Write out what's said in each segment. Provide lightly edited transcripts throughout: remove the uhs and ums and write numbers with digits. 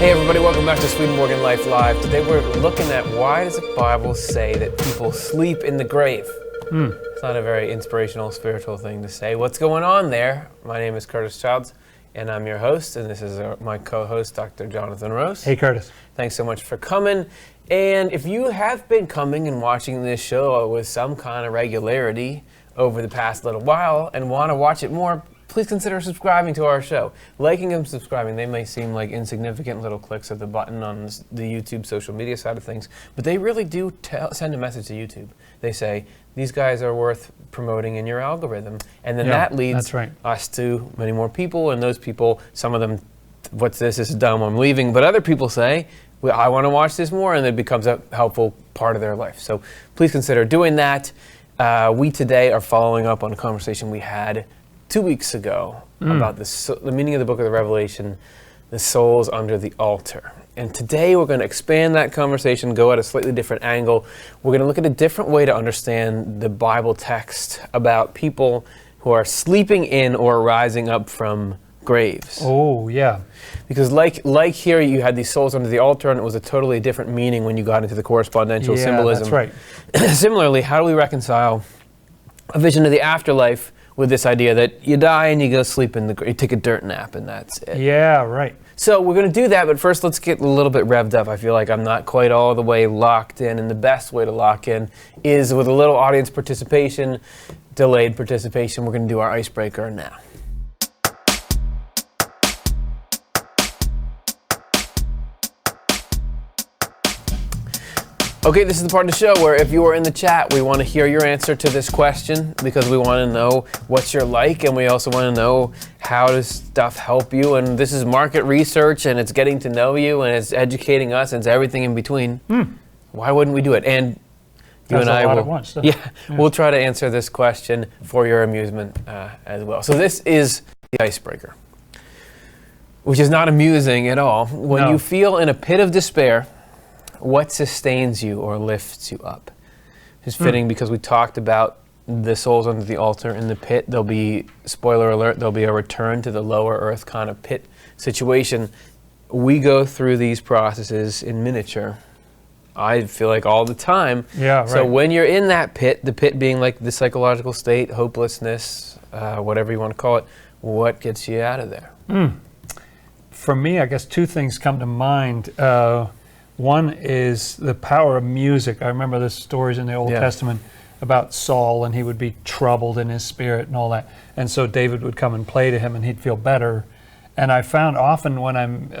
Hey everybody, welcome back to Swedenborgian Life Live. Today we're looking at why does the Bible say that people sleep in the grave? It's not a very inspirational, spiritual thing to say. What's going on there? My name is Curtis Childs, and I'm your host, and this is my co-host, Dr. Jonathan Rose. Hey Curtis. Thanks so much for coming. And if you have been coming and watching this show with some kind of regularity over the past little while and want to watch it more, please consider subscribing to our show. Liking and subscribing, they may seem like insignificant little clicks of the button on the YouTube social media side of things, but they really do send a message to YouTube. They say, these guys are worth promoting in your algorithm. And then that leads us to many more people, and those people, some of them, what's this is dumb, I'm leaving, but other people say, well, I want to watch this more, and it becomes a helpful part of their life. So please consider doing that. We today are following up on a conversation we had 2 weeks ago about the meaning of the book of the Revelation, the souls under the altar. And today we're going to expand that conversation, go at a slightly different angle. We're going to look at a different way to understand the Bible text about people who are sleeping in or rising up from graves. Oh, yeah. Because like here, you had these souls under the altar, and it was a totally different meaning when you got into the correspondential symbolism. That's right. Similarly, how do we reconcile a vision of the afterlife with this idea that you die and you go sleep in the grave, you take a dirt nap and that's it? Yeah, right. So we're going to do that, but first let's get a little bit revved up. I feel like I'm not quite all the way locked in, and the best way to lock in is with a little audience participation, delayed participation. We're going to do our icebreaker now. Okay, this is the part of the show where if you are in the chat, we want to hear your answer to this question because we want to know what you're like, and we also want to know how does stuff help you. And this is market research, and it's getting to know you, and it's educating us, and it's everything in between. Why wouldn't we do it? And you and I will, we'll try to answer this question for your amusement as well. So this is the icebreaker, which is not amusing at all. When you feel in a pit of despair, what sustains you or lifts you up? It's fitting because we talked about the souls under the altar in the pit. There'll be, spoiler alert, there'll be a return to the lower earth kind of pit situation. We go through these processes in miniature, I feel like, all the time. Yeah, right. So when you're in that pit, the pit being like the psychological state, hopelessness, whatever you want to call it, what gets you out of there? For me, I guess two things come to mind. One is the power of music. I remember the stories in the Old Testament about Saul, and he would be troubled in his spirit and all that. And so David would come and play to him, and he'd feel better. And I found often when I'm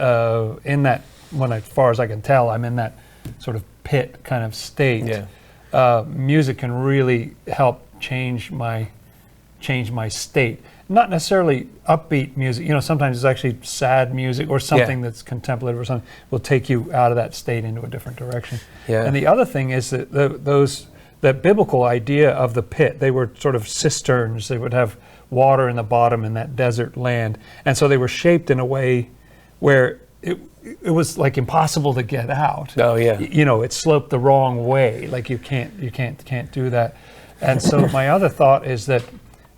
in that, as far as I can tell, I'm in that sort of pit kind of state. Music can really help change my state. Not necessarily upbeat music. You know, sometimes it's actually sad music or something that's contemplative or something will take you out of that state into a different direction. And the other thing is that that biblical idea of the pit, they were sort of cisterns. They would have water in the bottom in that desert land. And so they were shaped in a way where it was like impossible to get out. You know, it sloped the wrong way. Like you can't do that. And so my other thought is that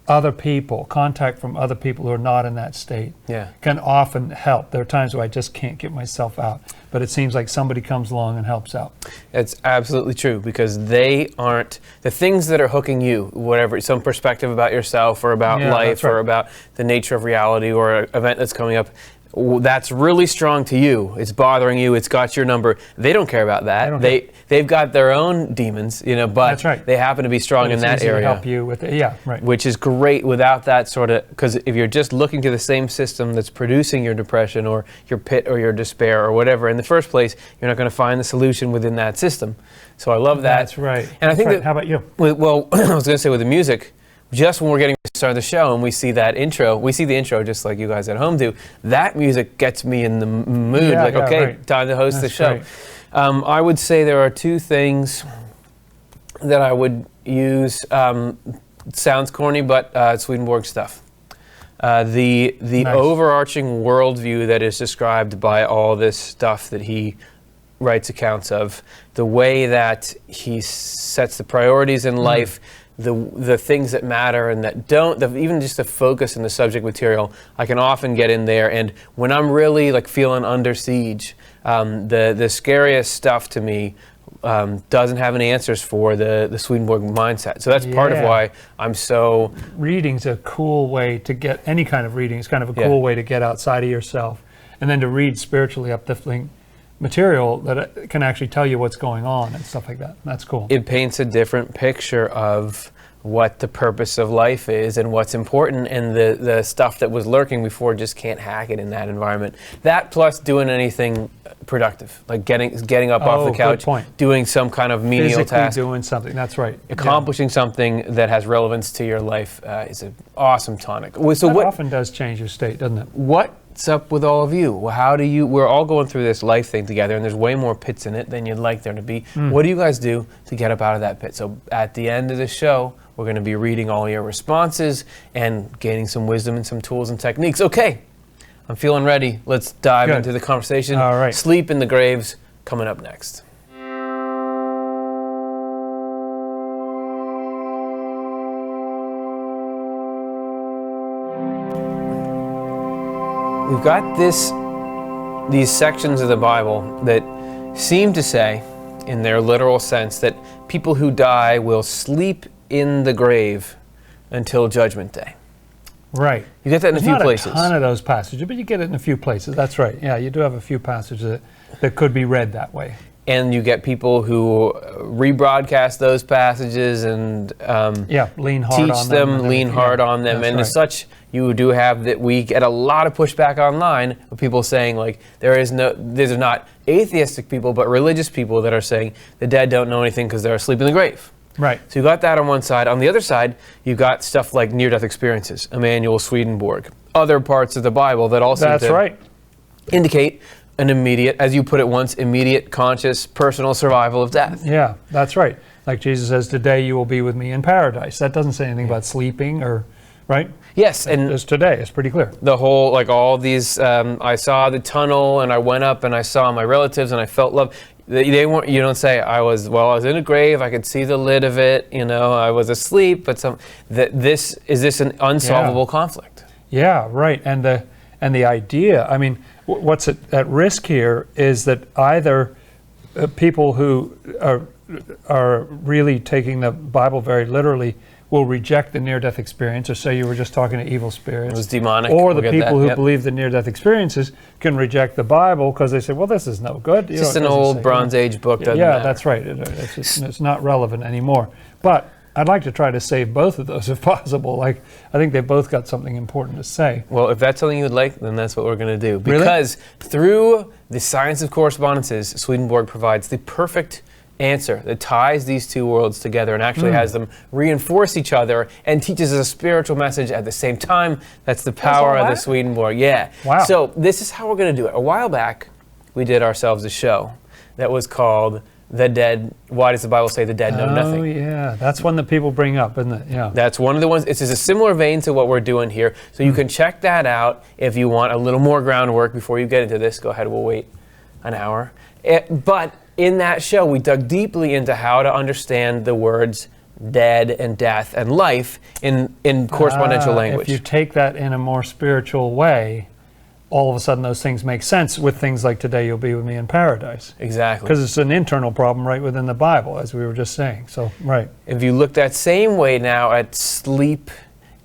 other people, contact from other people who are not in that state can often help. There are times where I just can't get myself out, but it seems like somebody comes along and helps out. It's absolutely true, because they aren't the things that are hooking you, whatever, some perspective about yourself or about life or about the nature of reality or an event that's coming up. That's really strong to you. It's bothering you. It's got your number. They don't care about that. They've got their own demons, you know, but they happen to be strong in that area. To help you with it. Which is great without that sort of, because if you're just looking to the same system that's producing your depression or your pit or your despair or whatever in the first place, you're not going to find the solution within that system. So I love that. That's right. And I think that, how about you? Well, I was going to say with the music, just when we're getting to start the show and we see that intro, we see the intro just like you guys at home do, that music gets me in the mood, time to host the show. I would say there are two things that I would use. Sounds corny, but Swedenborg stuff. The overarching worldview that is described by all this stuff that he writes accounts of, the way that he sets the priorities in life, the things that matter and that don't, even just the focus in the subject material, I can often get in there. And when I'm really like feeling under siege, the scariest stuff to me doesn't have any answers for the Swedenborg mindset. So that's part of why I'm so... Reading's a cool way to get, any kind of reading is kind of a cool way to get outside of yourself. And then to read spiritually uplifting material that can actually tell you what's going on and stuff like that. That's cool. It paints a different picture of what the purpose of life is and what's important, and the stuff that was lurking before just can't hack it in that environment. That plus doing anything productive, like getting up off the couch, doing some kind of menial task. Doing something, that's right. Accomplishing something that has relevance to your life is an awesome tonic. So that often does change your state, doesn't it? What's up with all of you? How do you, we're all going through this life thing together, and there's way more pits in it than you'd like there to be. What do you guys do to get up out of that pit? So at the end of the show, we're going to be reading all your responses and gaining some wisdom and some tools and techniques. Okay, I'm feeling ready. Let's dive into the conversation. All right. Sleep in the Graves coming up next. We've got these sections of the Bible that seem to say, in their literal sense, that people who die will sleep in the grave until Judgment Day. Right. You get that in a few places. Not a ton of those passages, but you get it in a few places. That's right. Yeah, you do have a few passages that could be read that way. And you get people who rebroadcast those passages and lean hard teach on them, lean hard on them. And as such, you do have that. We get a lot of pushback online of people saying, like, these are not atheistic people, but religious people that are saying the dead don't know anything because they're asleep in the grave. Right. So you got that on one side. On the other side, you got stuff like near-death experiences, Emanuel Swedenborg, other parts of the Bible that also indicate an immediate, as you put it once, immediate, conscious, personal survival of death. Yeah, that's right. Like Jesus says, today you will be with me in paradise. That doesn't say anything about sleeping or, right? Yes. And it's today. It's pretty clear. The whole, like all these, I saw the tunnel and I went up and I saw my relatives and I felt love. They weren't. You don't say I was in a grave. I could see the lid of it. I was asleep. But is this an unsolvable conflict? Yeah, right. And the idea. I mean, what's at risk here is that either people who are really taking the Bible very literally will reject the near-death experience, or say you were just talking to evil spirits. It was demonic. Or the people who believe the near-death experiences can reject the Bible because they say, well, this is no good. It's just an old Bronze Age book. Doesn't matter. That's right. It's not relevant anymore. But I'd like to try to save both of those if possible. Like, I think they've both got something important to say. Well, if that's something you would like, then that's what we're going to do. Because through the science of correspondences, Swedenborg provides the perfect answer that ties these two worlds together and actually has them reinforce each other and teaches us a spiritual message at the same time. That's the power of the Swedenborg. Yeah. Wow. So this is how we're going to do it. A while back, we did ourselves a show that was called The Dead. Why does the Bible say the dead know nothing? Oh, yeah. That's one that people bring up, isn't it? Yeah. That's one of the ones. It's a similar vein to what we're doing here. So you can check that out if you want a little more groundwork before you get into this. Go ahead. We'll wait an hour. But in that show, we dug deeply into how to understand the words dead and death and life in correspondential language. If you take that in a more spiritual way, all of a sudden those things make sense with things like today you'll be with me in paradise. Exactly. Because it's an internal problem right within the Bible, as we were just saying. So, right. If you look that same way now at sleep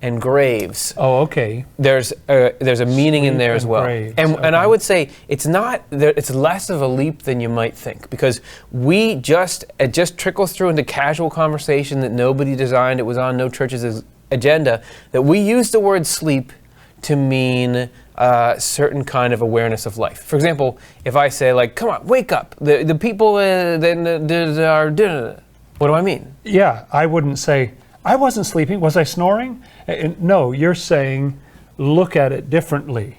and graves. Oh, okay. There's a meaning in there as well. And I would say it's less of a leap than you might think, because it just trickles through into casual conversation that nobody designed. It was on no church's agenda, that we use the word sleep to mean certain kind of awareness of life. For example, if I say, like, come on, wake up, the people that are, what do I mean? Yeah, I wouldn't say, I wasn't sleeping. Was I snoring? No, you're saying, look at it differently.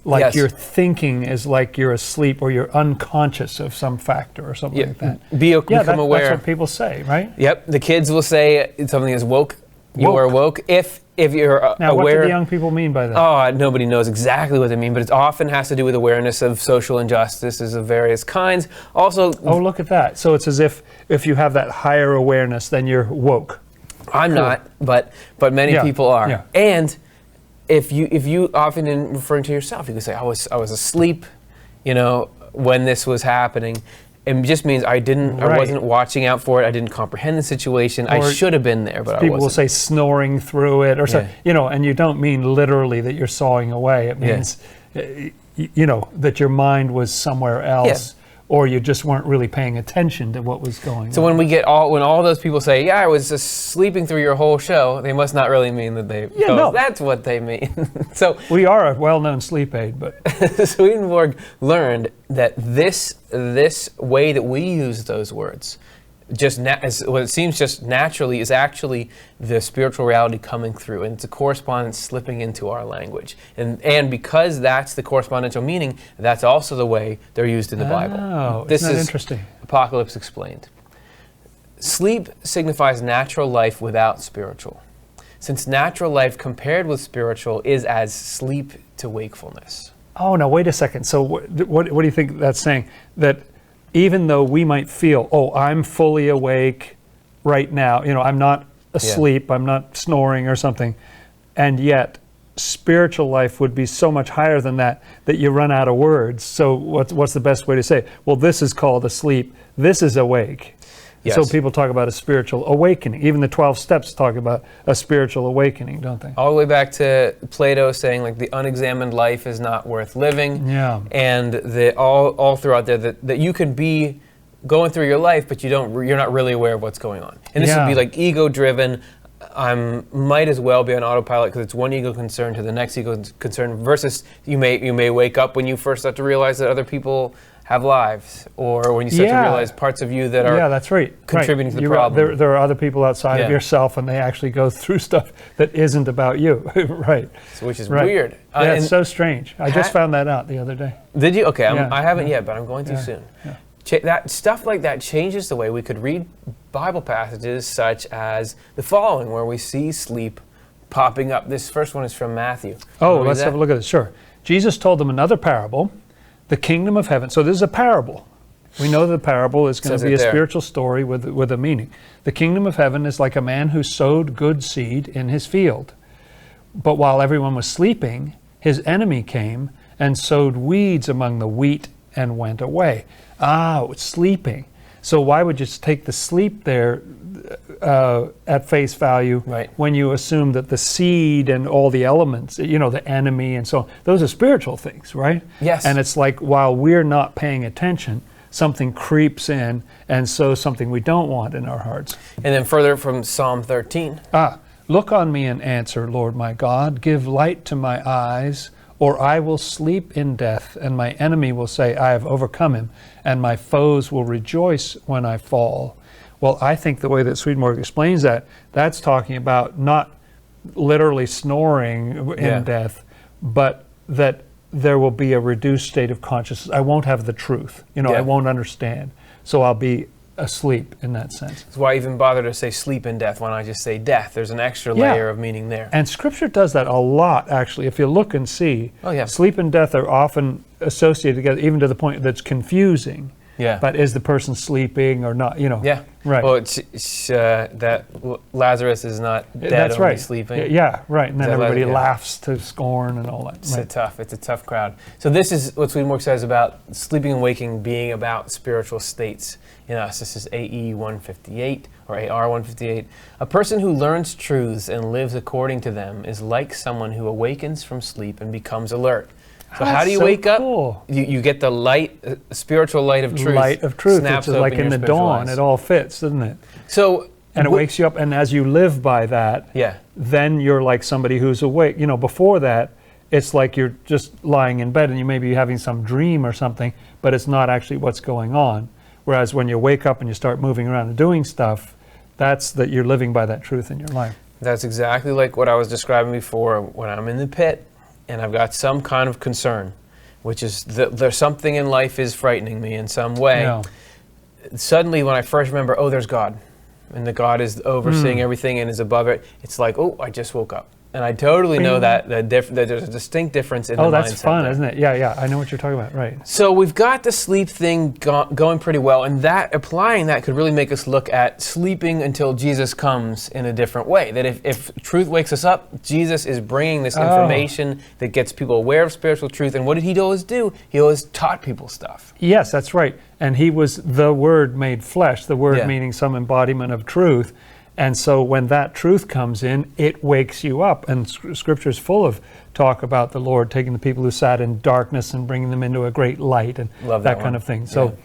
Like your thinking is like you're asleep or you're unconscious of some factor or something like that. Become aware. That's what people say, right? Yep. The kids will say something is woke. You are woke. If you're now, aware. What do the young people mean by that? Oh, nobody knows exactly what they mean, but it often has to do with awareness of social injustices of various kinds. Also. Oh, look at that. So it's as if you have that higher awareness, then you're woke. I'm not, but many people are. Yeah. And if you often in referring to yourself, you can say, I was asleep, when this was happening. It just means I wasn't watching out for it. I didn't comprehend the situation. I should have been there, but I wasn't. People will say snoring through it, or so, and you don't mean literally that you're sawing away. It means, that your mind was somewhere else, or you just weren't really paying attention to what was going on. So when all those people say, "Yeah, I was just sleeping through your whole show," they must not really mean that they. No, that's what they mean. So we are a well-known sleep aid, but Swedenborg learned that this way that we use those words, what it seems just naturally, is actually the spiritual reality coming through, and it's a correspondence slipping into our language. And because that's the correspondential meaning, that's also the way they're used in the Bible. Oh, this isn't that is interesting? Apocalypse Explained. Sleep signifies natural life without spiritual, since natural life compared with spiritual is as sleep to wakefulness. Oh, now wait a second. So what do you think that's saying? That even though we might feel, I'm fully awake right now, I'm not asleep, I'm not snoring or something, and yet spiritual life would be so much higher than that you run out of words. So what's the best way to say it? Well, this is called asleep, this is awake. Yes. So people talk about a spiritual awakening. Even the 12 steps talk about a spiritual awakening, don't they? All the way back to Plato saying, like, the unexamined life is not worth living. Yeah. And all throughout there that you can be going through your life, but you're not really aware of what's going on. And this would be like ego-driven. I might as well be on autopilot because it's one ego concern to the next ego concern, versus you may wake up when you first start to realize that other people have lives, or when you start to realize parts of you that are that's right. contributing to the problem. There are other people outside of yourself, and they actually go through stuff that isn't about you. Right. So, which is weird. Yeah, it's so strange. I just found that out the other day. Did you? Okay, I haven't yet, but I'm going to soon. Yeah. That stuff like that changes the way we could read Bible passages, such as the following, where we see sleep popping up. This first one is from Matthew. Oh, let's have a look at it. Sure. Jesus told them another parable. The kingdom of heaven. So this is a parable. We know the parable is going to be a spiritual story with a meaning. The kingdom of heaven is like a man who sowed good seed in his field. But while everyone was sleeping, his enemy came and sowed weeds among the wheat and went away. It's sleeping. So why would you just take the sleep there at face value when you assume that the seed and all the elements, the enemy and so on, those are spiritual things, right? Yes. And it's like while we're not paying attention, something creeps in and sows something we don't want in our hearts. And then further from Psalm 13. Look on me and answer, Lord my God. Give light to my eyes, or I will sleep in death, and my enemy will say, I have overcome him, and my foes will rejoice when I fall. Well, I think the way that Swedenborg explains that's talking about not literally snoring in death, but that there will be a reduced state of consciousness. I won't have the truth. I won't understand. So I'll be asleep in that sense. That's why I even bother to say sleep in death when I just say death. There's an extra layer of meaning there. And Scripture does that a lot, actually. If you look and see, sleep and death are often associated together, even to the point that's confusing. Yeah. But is the person sleeping or not? Yeah. Right. Well, that Lazarus is not dead, that's only right. sleeping. Yeah, right. And then everybody laughs to scorn and all that. It's a tough crowd. So this is what Swedenborg says about sleeping and waking being about spiritual states in us. This is AE 158 or AR 158. A person who learns truths and lives according to them is like someone who awakens from sleep and becomes alert. So how do you wake up? You get the light, spiritual light of truth. Light of truth, which is like in the dawn. It all fits, doesn't it? So, and it wakes you up, and as you live by that, then you're like somebody who's awake. Before that, it's like you're just lying in bed and you may be having some dream or something, but it's not actually what's going on. Whereas when you wake up and you start moving around and doing stuff, that's that you're living by that truth in your life. That's exactly like what I was describing before when I'm in the pit and I've got some kind of concern, which is there's something in life is frightening me in some way. Yeah. Suddenly when I first remember, there's God, and that God is overseeing everything and is above it, it's like, I just woke up. And I totally know that there's a distinct difference in the mindset. Oh, that's fun, there. isn't it? Yeah, I know what you're talking about, right. So we've got the sleep thing going pretty well, and that applying that could really make us look at sleeping until Jesus comes in a different way. That if truth wakes us up, Jesus is bringing this information that gets people aware of spiritual truth. And what did he always do? He always taught people stuff. Yes, that's right. And he was the Word made flesh, the Word meaning some embodiment of truth. And so when that truth comes in, it wakes you up. And Scripture is full of talk about the Lord taking the people who sat in darkness and bringing them into a great light and that kind of thing. So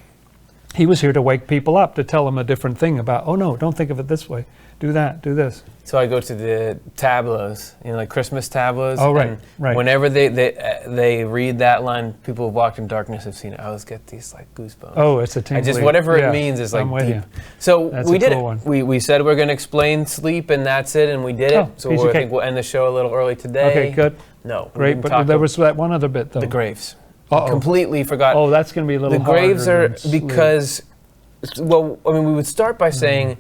he was here to wake people up, to tell them a different thing about, oh no, don't think of it this way. Do that, do this. So I go to the tableaus, like Christmas tableaus. Oh, right, and right. Whenever they read that line, people who've walked in darkness have seen it. I always get these goosebumps. Oh, it's a tingly. Whatever it means is I'm with deep. you. So That's we a did cool it. one. We said we're going to explain sleep, and that's it, and we did it. So I think we'll end the show a little early today. Okay, good. No, great. But there was that one other bit though. The graves. Completely forgot. Oh, that's going to be a little harder. The graves are because, we would start by saying.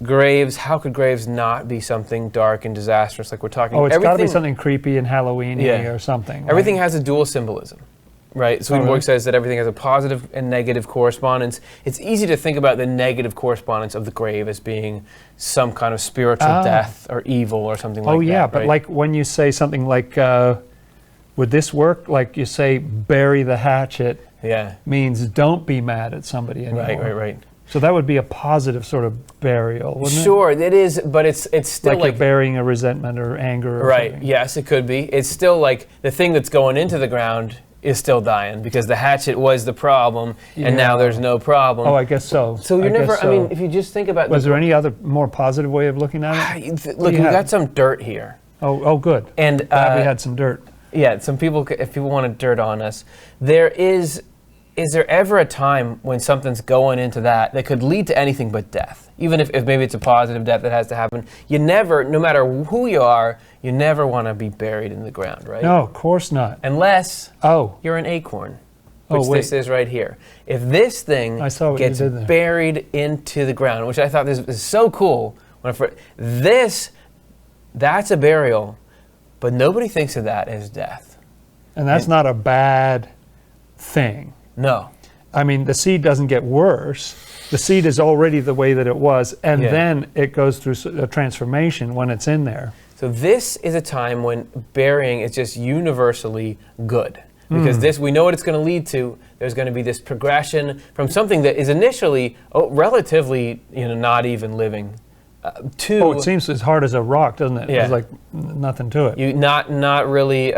Graves, how could graves not be something dark and disastrous like we're talking about? Oh, it's got to be something creepy and Halloween-y or something. Right? Everything has a dual symbolism, right? Swedenborg says that everything has a positive and negative correspondence. It's easy to think about the negative correspondence of the grave as being some kind of spiritual death or evil or something like that. Oh yeah, but like when you say something like, would this work? Like you say, bury the hatchet means don't be mad at somebody anymore. Right. So that would be a positive sort of burial, wouldn't it? Sure, it is, but it's still like you're burying a resentment or anger or something. Yes, it could be. It's still like the thing that's going into the ground is still dying because the hatchet was the problem and now there's no problem. Oh, I guess so. So you're never, if you just think about... Was there any other more positive way of looking at it? Look, we got some dirt here. Oh, good. And glad we had some dirt. Yeah, some people, if people wanted dirt on us, is there ever a time when something's going into that could lead to anything but death? Even if maybe it's a positive death that has to happen. You never, no matter who you are, you never want to be buried in the ground, right? No, of course not. Unless you're an acorn, which this is right here. If this thing gets buried into the ground, which I thought this is so cool. That's a burial, but nobody thinks of that as death. And that's not a bad thing. No. I mean, the seed doesn't get worse. The seed is already the way that it was, and then it goes through a transformation when it's in there. So this is a time when burying is just universally good. Because we know what it's going to lead to. There's going to be this progression from something that is initially relatively, not even living, to... it seems as hard as a rock, doesn't it? Yeah. It's like nothing to it. Not really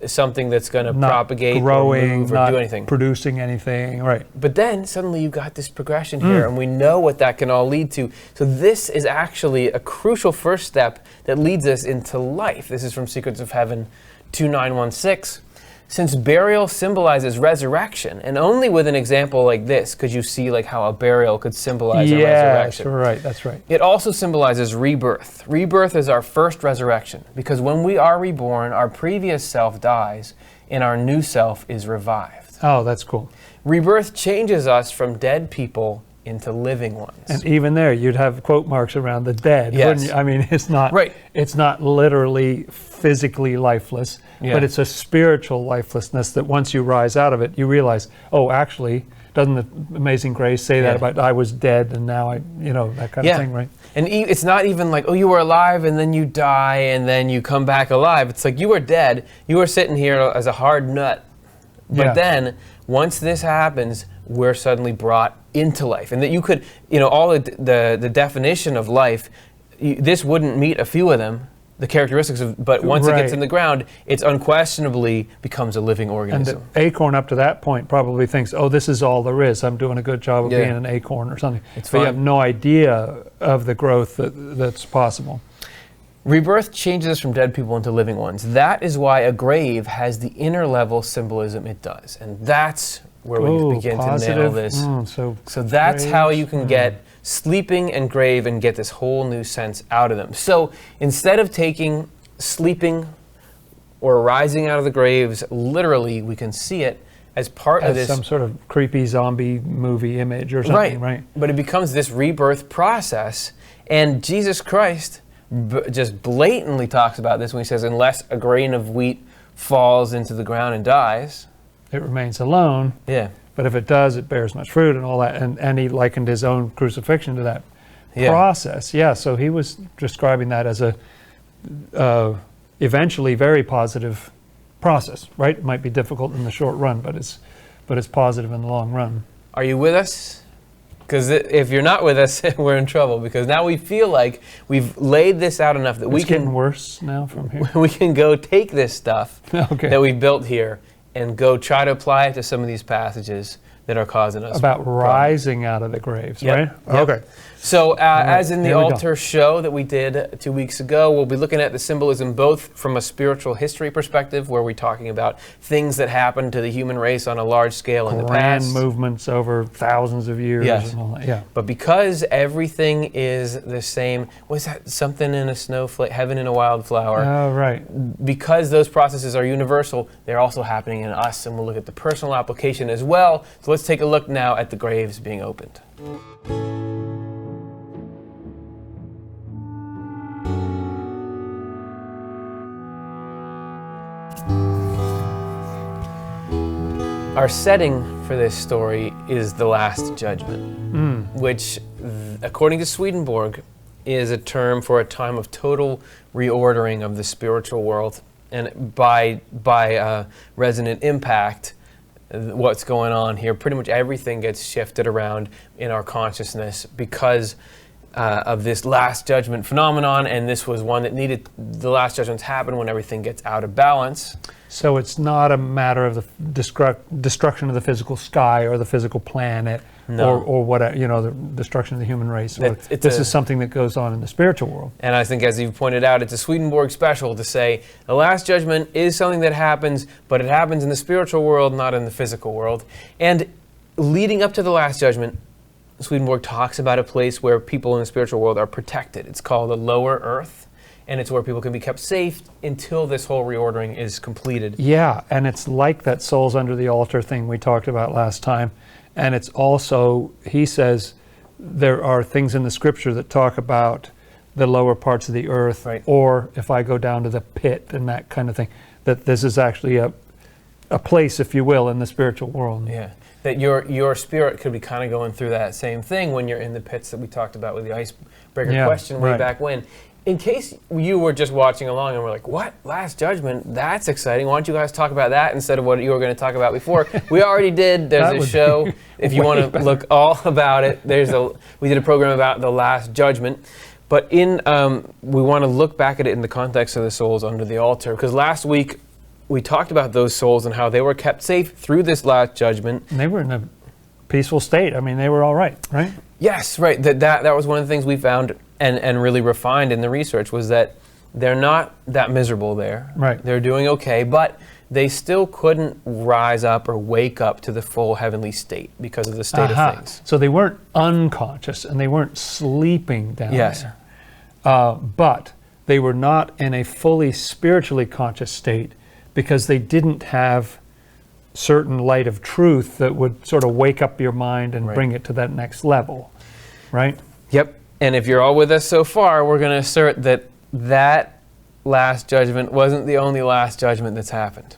something that's going to propagate growing, or move or do anything. Producing anything, right. But then suddenly you've got this progression here, and we know what that can all lead to. So this is actually a crucial first step that leads us into life. This is from Secrets of Heaven 2916. Since burial symbolizes resurrection, and only with an example like this could you see how a burial could symbolize a resurrection. Yeah, that's right. It also symbolizes rebirth. Rebirth is our first resurrection, because when we are reborn, our previous self dies, and our new self is revived. Oh, that's cool. Rebirth changes us from dead people into living ones. And even there, you'd have quote marks around the dead, wouldn't you? I mean, it's not It's not literally physically lifeless, but it's a spiritual lifelessness that once you rise out of it, you realize, actually, doesn't the Amazing Grace say that about I was dead and now that kind of thing, right? And it's not even like, you were alive and then you die and then you come back alive. It's like you were dead, you were sitting here as a hard nut. But then, once this happens, we're suddenly brought into life. And that you could, all the definition of life, this wouldn't meet a few of them, the characteristics of, but once it gets in the ground, it's unquestionably becomes a living organism. And the acorn up to that point probably thinks, this is all there is. I'm doing a good job of being an acorn or something. But you have no idea of the growth that's possible. Rebirth changes us from dead people into living ones. That is why a grave has the inner level symbolism it does. And that's where we begin to nail this. So that's how you can get sleeping and grave and get this whole new sense out of them. So instead of taking sleeping or rising out of the graves literally, we can see it as part of this. Some sort of creepy zombie movie image or something, right? But it becomes this rebirth process. And Jesus Christ just blatantly talks about this when he says, unless a grain of wheat falls into the ground and dies, it remains alone. Yeah. But if it does, it bears much fruit and all that. And he likened his own crucifixion to that process. Yeah, so he was describing that as a eventually very positive process, right? It might be difficult in the short run, but it's positive in the long run. Are you with us? Because if you're not with us, we're in trouble, because now we feel like we've laid this out enough that it's getting worse now from here. We can go take this stuff okay. that we've built here and go try to apply it to some of these passages that are causing us about rising out of the graves, right? Yep. Okay. So as in the Here we altar show that we did 2 weeks ago, we'll be looking at the symbolism both from a spiritual history perspective, where we're talking about things that happened to the human race on a large scale in the past. Grand movements over thousands of years. Yes. And all that. Yeah. But because everything is the same, was that something in a snowflake, heaven in a wildflower? Oh, right. Because those processes are universal, they're also happening in us, and we'll look at the personal application as well. So let's take a look now at the graves being opened. Our setting for this story is the Last Judgment, which, according to Swedenborg, is a term for a time of total reordering of the spiritual world, and by resonant impact, what's going on here, pretty much everything gets shifted around in our consciousness because of this Last Judgment phenomenon, and this was one that needed, the Last Judgments happen when everything gets out of balance. So it's not a matter of the destruction of the physical sky or the physical planet, or what, the destruction of the human race. This is something that goes on in the spiritual world. And I think, as you've pointed out, it's a Swedenborg special to say the Last Judgment is something that happens, but it happens in the spiritual world, not in the physical world. And leading up to the Last Judgment, Swedenborg talks about a place where people in the spiritual world are protected. It's called the lower earth, and it's where people can be kept safe until this whole reordering is completed. Yeah, and it's like that souls under the altar thing we talked about last time. And it's also, he says, there are things in the scripture that talk about the lower parts of the earth, right. Or if I go down to the pit and that kind of thing, that this is actually a place, if you will, in the spiritual world. Yeah, that your spirit could be kind of going through that same thing when you're in the pits that we talked about with the icebreaker question way back when. In case you were just watching along and were like, what? Last Judgment? That's exciting. Why don't you guys talk about that instead of what you were going to talk about before? We already did. There's a show. If you want to look all about it, we did a program about the Last Judgment. But we want to look back at it in the context of the souls under the altar. Because last week, we talked about those souls and how they were kept safe through this Last Judgment. And they were in a peaceful state. I mean, they were all right? Yes, right. That was one of the things we found and really refined in the research, was that they're not that miserable there. Right. They're doing okay, but they still couldn't rise up or wake up to the full heavenly state because of the state of things. So they weren't unconscious and they weren't sleeping down there. But they were not in a fully spiritually conscious state because they didn't have certain light of truth that would sort of wake up your mind and bring it to that next level, right? Yep. And if you're all with us so far, we're going to assert that Last Judgment wasn't the only Last Judgment that's happened.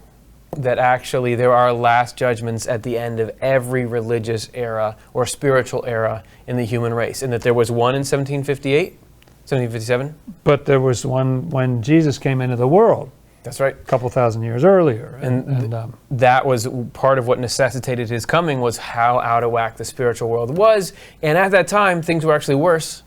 That actually there are Last Judgments at the end of every religious era or spiritual era in the human race, and that there was one in 1758, 1757. But there was one when Jesus came into the world. That's right. A couple thousand years earlier. And that was part of what necessitated his coming, was how out of whack the spiritual world was. And at that time, things were actually worse,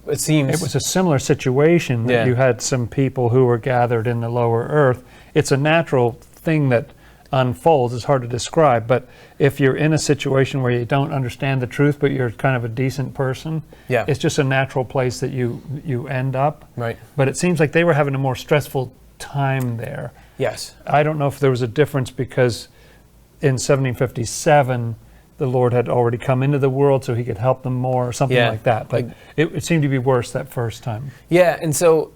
it seems. It was a similar situation that you had some people who were gathered in the lower earth. It's a natural thing that unfolds. It's hard to describe. But if you're in a situation where you don't understand the truth, but you're kind of a decent person, it's just a natural place that you end up. Right. But it seems like they were having a more stressful time there. Yes. I don't know if there was a difference because in 1757 the Lord had already come into the world so he could help them more or something like that. But it seemed to be worse that first time. Yeah, and so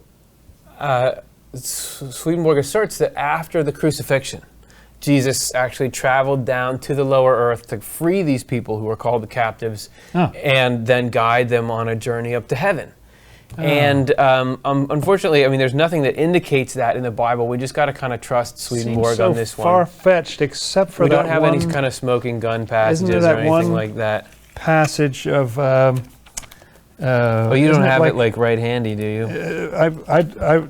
Swedenborg asserts that after the crucifixion, Jesus actually traveled down to the lower earth to free these people who were called the captives and then guide them on a journey up to heaven. And unfortunately, I mean, there's nothing that indicates that in the Bible. We just got to kind of trust Swedenborg on this one. Far-fetched, except for we that don't have one, any kind of smoking gun passages or anything like that. Passage of. Oh, you don't have it like right handy, do you? I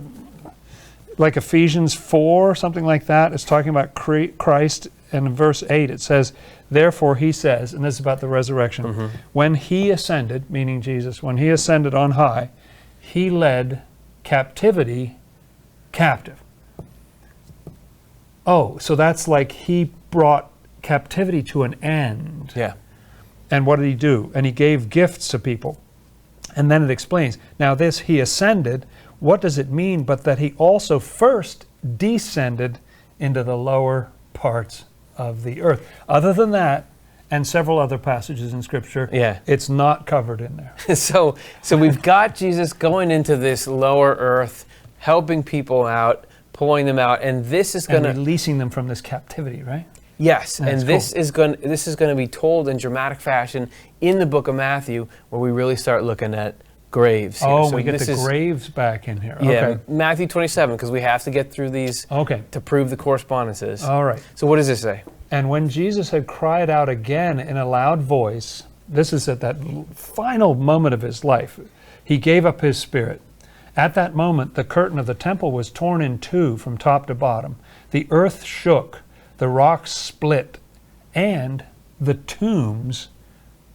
like Ephesians 4, something like that. It's talking about Christ, and in verse 8 it says, "Therefore he says," and this is about the resurrection, "when he ascended," meaning Jesus, "when he ascended on high, he led captivity captive." Oh, so that's like he brought captivity to an end. Yeah. And what did he do? And he gave gifts to people. And then it explains, now this he ascended, what does it mean but that he also first descended into the lower parts of the earth? Other than that, and several other passages in Scripture, it's not covered in there. So we've got Jesus going into this lower earth, helping people out, pulling them out, and this is going to releasing them from this captivity, right? Yes, and this is going to be told in dramatic fashion in the book of Matthew, where we really start looking at graves here. Oh, so we get the graves back in here. Yeah, okay. Matthew 27, because we have to get through these to prove the correspondences. All right. So what does this say? "And when Jesus had cried out again in a loud voice," this is at that final moment of his life, "he gave up his spirit. At that moment, the curtain of the temple was torn in two from top to bottom. The earth shook, the rocks split, and the tombs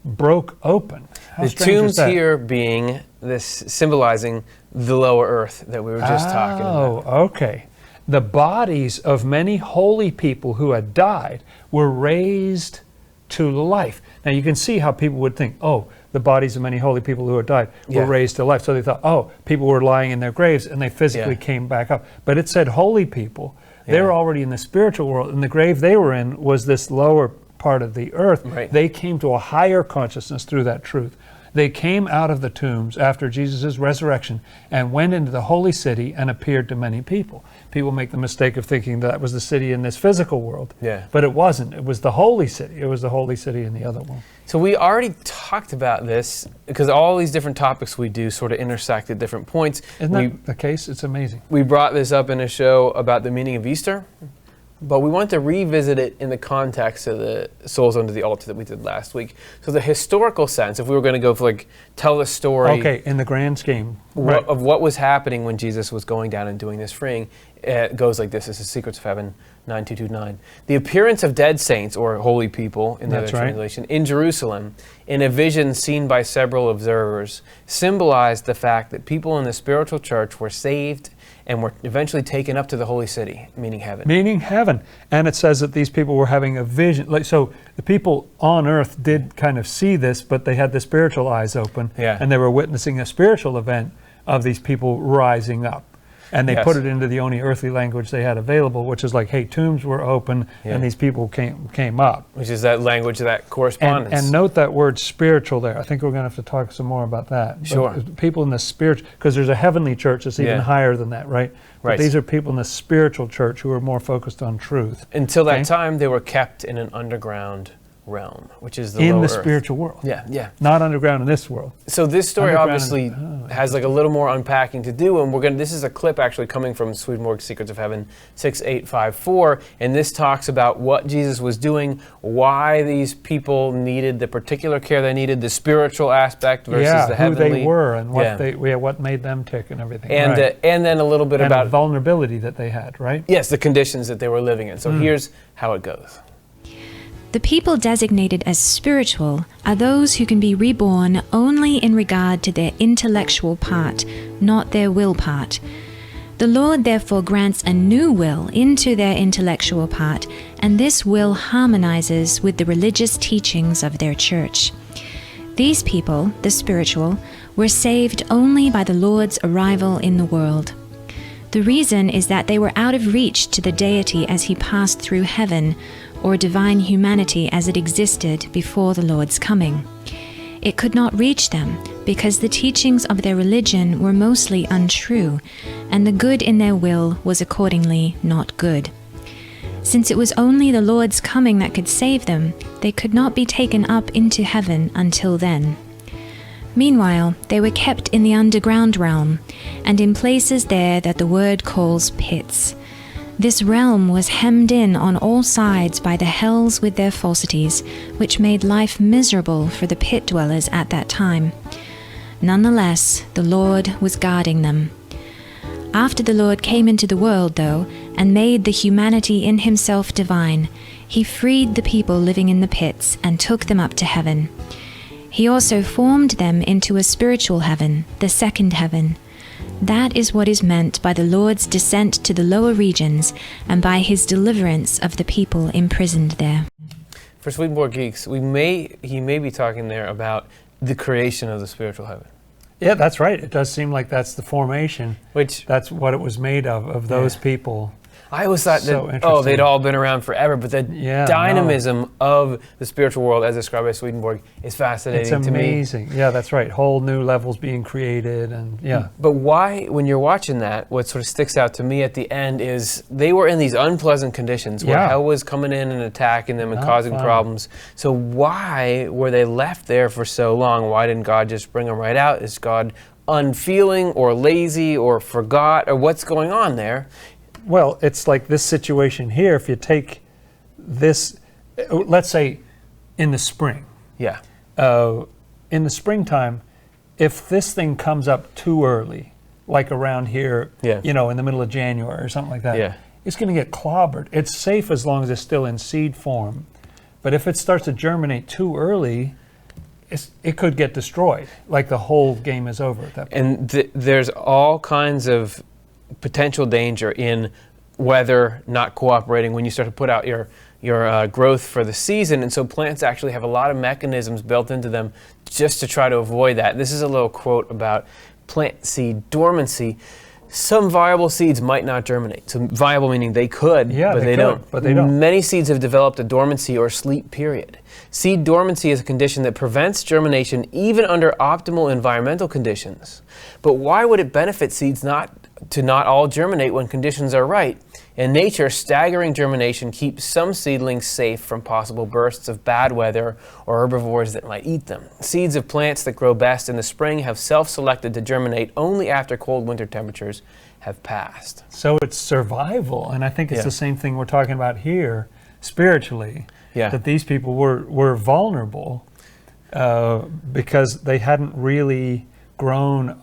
broke open." The tombs here being this symbolizing the lower earth that we were just talking about. Oh, okay. The bodies of many holy people who had died were raised to life. Now you can see how people would think, oh, the bodies of many holy people who had died were raised to life. So they thought, oh, people were lying in their graves and they physically came back up. But it said holy people. They were already in the spiritual world, and the grave they were in was this lower part of the earth. Right. They came to a higher consciousness through that truth. They came out of the tombs after Jesus' resurrection and went into the holy city and appeared to many people. People make the mistake of thinking that was the city in this physical world. Yeah. But it wasn't. It was the holy city. It was the holy city in the other one. So we already talked about this because all these different topics we do sort of intersect at different points. Isn't that the case? It's amazing. We brought this up in a show about the meaning of Easter, but we want to revisit it in the context of the Souls Under the Altar that we did last week. So the historical sense, if we were going to go for tell the story. Okay, in the grand scheme. Of what was happening when Jesus was going down and doing this freeing, it goes like this. This is Secrets of Heaven 9229. The appearance of dead saints, or holy people in the other translation, in Jerusalem, in a vision seen by several observers, symbolized the fact that people in the spiritual church were saved and were eventually taken up to the holy city, meaning heaven. Meaning heaven. And it says that these people were having a vision. So the people on earth did kind of see this, but they had the spiritual eyes open, and they were witnessing a spiritual event of these people rising up. And they put it into the only earthly language they had available, which is like, hey, tombs were open and these people came up. Which is that language, that correspondence. And note that word spiritual there. I think we're going to have to talk some more about that. Sure. But people in the spiritual, because there's a heavenly church that's even higher than that, right? But these are people in the spiritual church who are more focused on truth. Until that time, they were kept in an underground realm, which is the in lower the earth. spiritual world. Yeah. Not underground in this world. So this story obviously has a little more unpacking to do, and this is a clip actually coming from Swedenborg Secrets of Heaven 6854, and this talks about what Jesus was doing, why these people needed the particular care they needed, the spiritual aspect versus the heavenly. Who they were and what made them tick and everything. And and then a little bit about the vulnerability that they had, right? Yes, the conditions that they were living in. So here's how it goes. The people designated as spiritual are those who can be reborn only in regard to their intellectual part, not their will part. The Lord therefore grants a new will into their intellectual part, and this will harmonizes with the religious teachings of their church. These people, the spiritual, were saved only by the Lord's arrival in the world. The reason is that they were out of reach to the deity as he passed through heaven, or divine humanity as it existed before the Lord's coming. It could not reach them because the teachings of their religion were mostly untrue, and the good in their will was accordingly not good. Since it was only the Lord's coming that could save them, they could not be taken up into heaven until then. Meanwhile, they were kept in the underground realm, and in places there that the word calls pits. This realm was hemmed in on all sides by the hells with their falsities, which made life miserable for the pit dwellers at that time. Nonetheless, the Lord was guarding them. After the Lord came into the world, though, and made the humanity in himself divine, he freed the people living in the pits and took them up to heaven. He also formed them into a spiritual heaven, the second heaven. That is what is meant by the Lord's descent to the lower regions and by his deliverance of the people imprisoned there. For Swedenborg geeks, he may be talking there about the creation of the spiritual heaven. Yeah, that's right. It does seem like that's the formation. That's what it was made of those people. I always thought that, they'd all been around forever, but the dynamism of the spiritual world as described by Swedenborg is fascinating to me. It's amazing. Yeah, that's right. Whole new levels being created, and yeah. But why, when you're watching that, what sort of sticks out to me at the end is they were in these unpleasant conditions where hell was coming in and attacking them and causing problems. So why were they left there for so long? Why didn't God just bring them right out? Is God unfeeling or lazy or forgot, or what's going on there? Well, it's like this situation here. If you take this, let's say in the spring. Yeah. In the springtime, if this thing comes up too early, like around here, in the middle of January or something like that, it's going to get clobbered. It's safe as long as it's still in seed form. But if it starts to germinate too early, it could get destroyed. Like the whole game is over at that point. And there's all kinds of potential danger in weather not cooperating when you start to put out your growth for the season, and so plants actually have a lot of mechanisms built into them just to try to avoid that. This is a little quote about plant seed dormancy. Some viable seeds might not germinate. So viable meaning they could, but they don't. Many seeds have developed a dormancy or sleep period. Seed dormancy is a condition that prevents germination even under optimal environmental conditions. But why would it benefit seeds not all germinate when conditions are right? In nature, staggering germination keeps some seedlings safe from possible bursts of bad weather or herbivores that might eat them. Seeds of plants that grow best in the spring have self-selected to germinate only after cold winter temperatures have passed. So it's survival, and I think it's the same thing we're talking about here spiritually, that these people were vulnerable because they hadn't really grown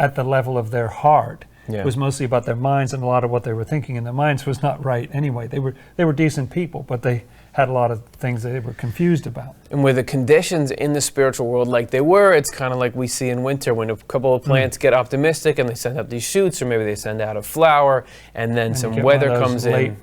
at the level of their heart. It was mostly about their minds, and a lot of what they were thinking in their minds was not right anyway. They were decent people, but they had a lot of things that they were confused about. And with the conditions in the spiritual world like they were, it's kind of like we see in winter when a couple of plants get optimistic and they send out these shoots, or maybe they send out a flower, and then some weather comes in.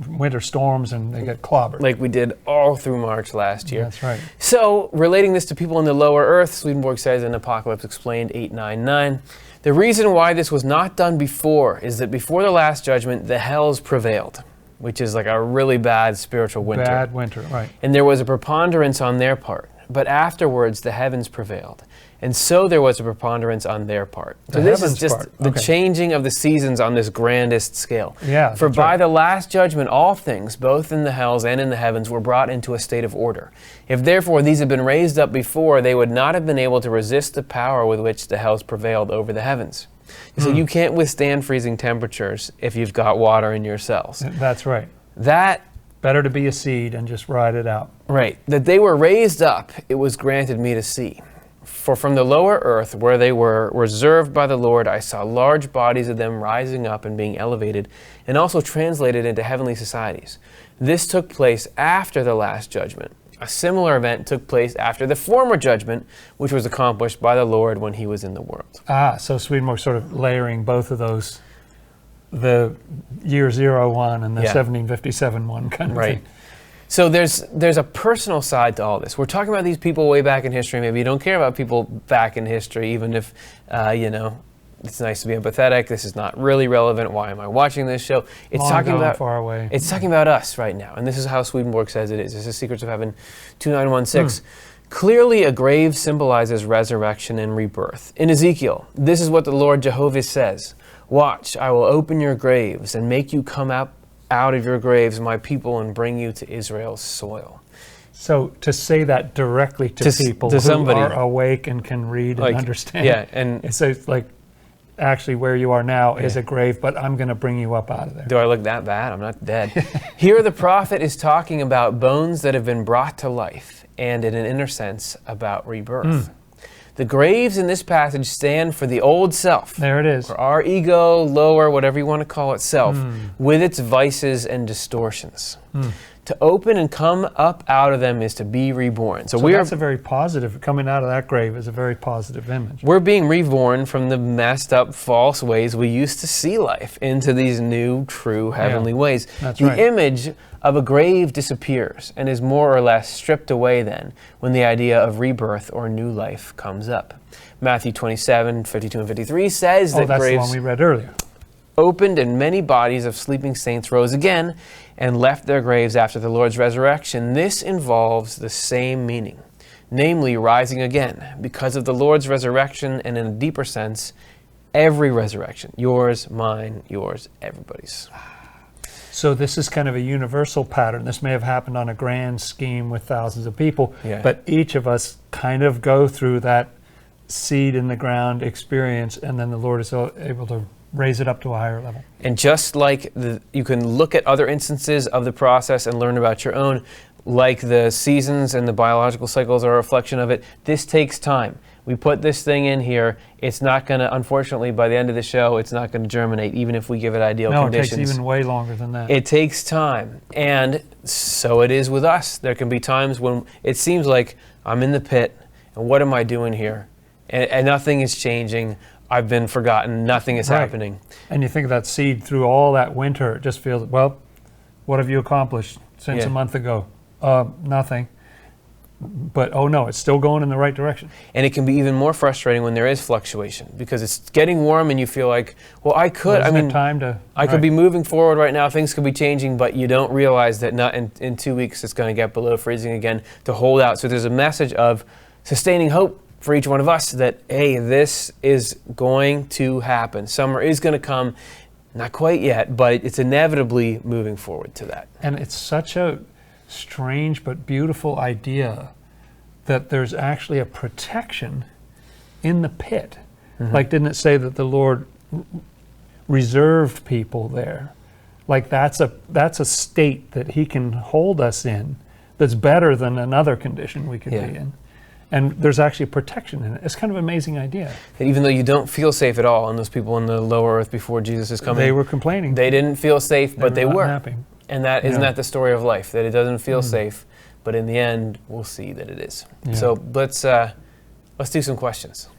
Winter storms, and they get clobbered. Like we did all through March last year. That's right. So, relating this to people in the lower earth, Swedenborg says in Apocalypse Explained 899, the reason why this was not done before is that before the last judgment, the hells prevailed, which is like a really bad spiritual winter. Bad winter, right. And there was a preponderance on their part. But afterwards, the heavens prevailed. And so there was a preponderance on their part. So this is just the changing of the seasons on this grandest scale. Yeah. For by the last judgment, all things, both in the hells and in the heavens, were brought into a state of order. If therefore these had been raised up before, they would not have been able to resist the power with which the hells prevailed over the heavens. So you can't withstand freezing temperatures if you've got water in your cells. That's right. That better to be a seed and just ride it out. Right. That they were raised up, it was granted me to see. For from the lower earth, where they were reserved by the Lord, I saw large bodies of them rising up and being elevated, and also translated into heavenly societies. This took place after the last judgment. A similar event took place after the former judgment, which was accomplished by the Lord when he was in the world. So Swedenborg sort of layering both of those, the year 01 and the 1757 one kind of thing. So there's a personal side to all this. We're talking about these people way back in history. Maybe you don't care about people back in history, even if, it's nice to be empathetic. This is not really relevant. Why am I watching this show? It's talking about far away. It's talking about us right now. And this is how Swedenborg says it is. This is Secrets of Heaven 2916. Clearly, a grave symbolizes resurrection and rebirth. In Ezekiel, this is what the Lord Jehovah says. Watch, I will open your graves and make you come out of your graves, my people, and bring you to Israel's soil. So to say that directly to people to who somebody are awake and can read and understand. Yeah, and it's like, actually where you are now is a grave, but I'm going to bring you up out of there. Do I look that bad? I'm not dead. Here the prophet is talking about bones that have been brought to life, and in an inner sense about rebirth. The graves in this passage stand for the old self. There it is. Or our ego, lower, whatever you want to call it, self, with its vices and distortions. To open and come up out of them is to be reborn. So that's a very positive, coming out of that grave is a very positive image. We're being reborn from the messed up, false ways we used to see life into these new, true, heavenly ways. That's the right. image of a grave disappears and is more or less stripped away then when the idea of rebirth or new life comes up. Matthew 27, 52 and 53 says that that's graves the one we read earlier. Opened and many bodies of sleeping saints rose again and left their graves after the Lord's resurrection. This involves the same meaning, namely rising again because of the Lord's resurrection, and in a deeper sense, every resurrection. Yours, mine, yours, everybody's. So this is kind of a universal pattern. This may have happened on a grand scheme with thousands of people, but each of us kind of go through that seed in the ground experience, and then the Lord is able to raise it up to a higher level. And just like you can look at other instances of the process and learn about your own, like the seasons and the biological cycles are a reflection of it, this takes time. We put this thing in here, it's not going to, unfortunately, by the end of the show, it's not going to germinate, even if we give it ideal conditions. No, it takes even way longer than that. It takes time. And so it is with us. There can be times when it seems like I'm in the pit, and what am I doing here? And nothing is changing. I've been forgotten. Nothing is happening. And you think of that seed through all that winter, it just feels, well, what have you accomplished since a month ago? Nothing. But, oh no, it's still going in the right direction. And it can be even more frustrating when there is fluctuation, because it's getting warm and you feel like, well, I could, I could be moving forward right now, things could be changing, but you don't realize that not in 2 weeks it's going to get below freezing again, to hold out. So there's a message of sustaining hope for each one of us that, hey, this is going to happen. Summer is going to come, not quite yet, but it's inevitably moving forward to that. And it's such a strange but beautiful idea that there's actually a protection in the pit. Like, didn't it say that the Lord reserved people there? Like, that's a state that he can hold us in that's better than another condition we could be in. And there's actually protection in it. It's kind of an amazing idea. That even though you don't feel safe at all, and those people in the lower earth before Jesus is coming, they were complaining. They didn't feel safe, but they were. Happy. And that isn't that the story of life, that it doesn't feel safe, but in the end, we'll see that it is. So let's do some questions.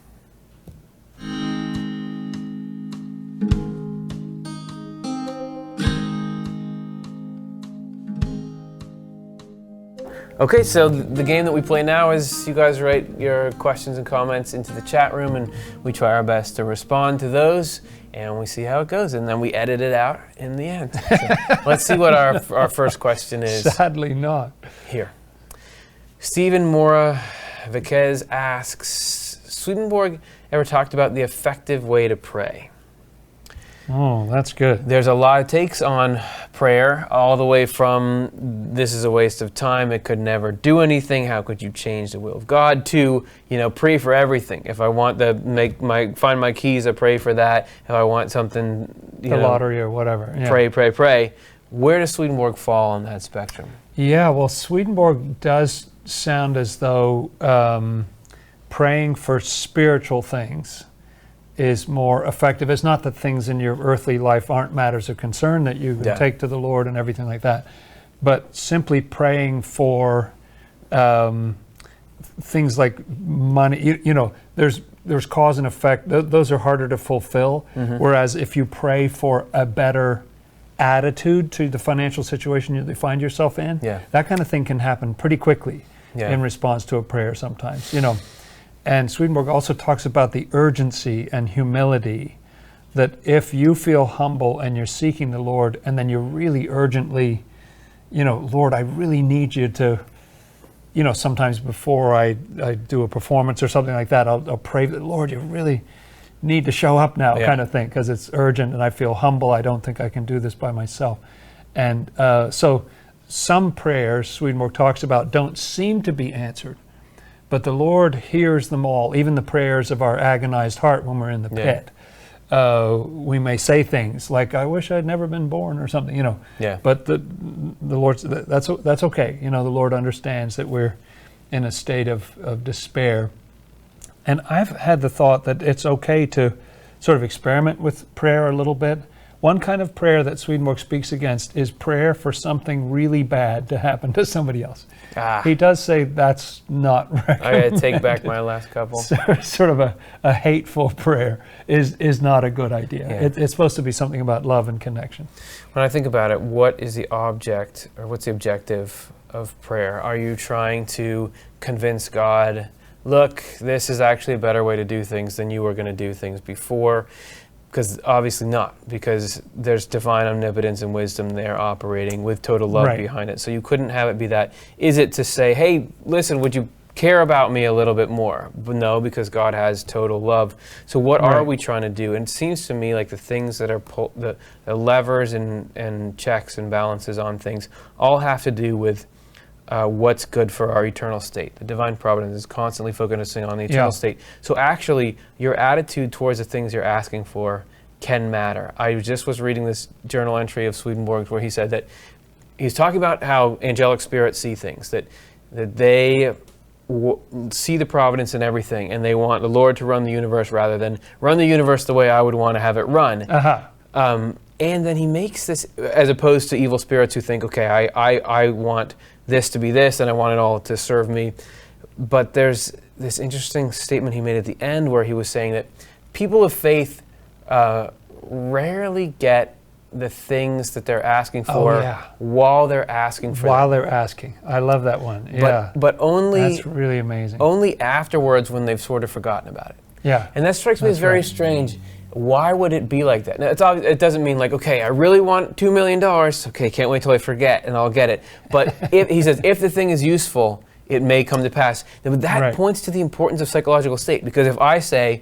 Okay, so the game that we play now is you guys write your questions and comments into the chat room, and we try our best to respond to those, and we see how it goes, and then we edit it out in the end. So let's see what our first question is. Sadly not. Here. Stephen Mora Viquez asks, Swedenborg ever talked about the effective way to pray? Oh, that's good. There's a lot of takes on prayer, all the way from this is a waste of time, it could never do anything, how could you change the will of God, to, pray for everything. If I want to find my keys, I pray for that. If I want something, the lottery or whatever. Yeah. Pray. Where does Swedenborg fall on that spectrum? Yeah, well, Swedenborg does sound as though praying for spiritual things is more effective. It's not that things in your earthly life aren't matters of concern that you can take to the Lord and everything like that, but simply praying for things like money, there's cause and effect. Those are harder to fulfill, whereas if you pray for a better attitude to the financial situation you find yourself in, that kind of thing can happen pretty quickly in response to a prayer sometimes, And Swedenborg also talks about the urgency and humility, that if you feel humble and you're seeking the Lord, and then you're really urgently, Lord, I really need you to, sometimes before I do a performance or something like that, I'll pray that, Lord, you really need to show up now, kind of thing, because it's urgent and I feel humble. I don't think I can do this by myself. And so some prayers, Swedenborg talks about, don't seem to be answered, but the Lord hears them all, even the prayers of our agonized heart when we're in the pit. We may say things like, I wish I'd never been born, or something, but the Lord, that's okay. The Lord understands that we're in a state of despair. And I've had the thought that it's okay to sort of experiment with prayer a little bit. One kind of prayer that Swedenborg speaks against is prayer for something really bad to happen to somebody else. He does say that's not recommended. I gotta take back my last couple. Sort of a hateful prayer is not a good idea. Yeah. It's supposed to be something about love and connection. When I think about it, what is the object, or what's the objective of prayer? Are you trying to convince God, look, this is actually a better way to do things than you were going to do things before? Because obviously not, because there's divine omnipotence and wisdom there operating with total love behind it. So you couldn't have it be that. Is it to say, hey, listen, would you care about me a little bit more? But no, because God has total love. So what are we trying to do? And it seems to me like the things that are the levers and checks and balances on things all have to do with what's good for our eternal state. The divine providence is constantly focusing on the eternal state. So actually, your attitude towards the things you're asking for can matter. I just was reading this journal entry of Swedenborg's where he said that he's talking about how angelic spirits see things, that they see the providence in everything, and they want the Lord to run the universe rather than run the universe the way I would want to have it run. And then he makes this, as opposed to evil spirits who think, okay, I want this to be this, and I want it all to serve me. But there's this interesting statement he made at the end where he was saying that people of faith rarely get the things that they're asking for while they're asking for While they're asking. I love that one. But only... That's really amazing. Only afterwards when they've sort of forgotten about it. Yeah. And that strikes me as very strange. Why would it be like that? Now, it doesn't mean like, okay, I really want $2 million. Okay, can't wait till I forget and I'll get it. But he says, if the thing is useful, it may come to pass. But that points to the importance of psychological state. Because if I say,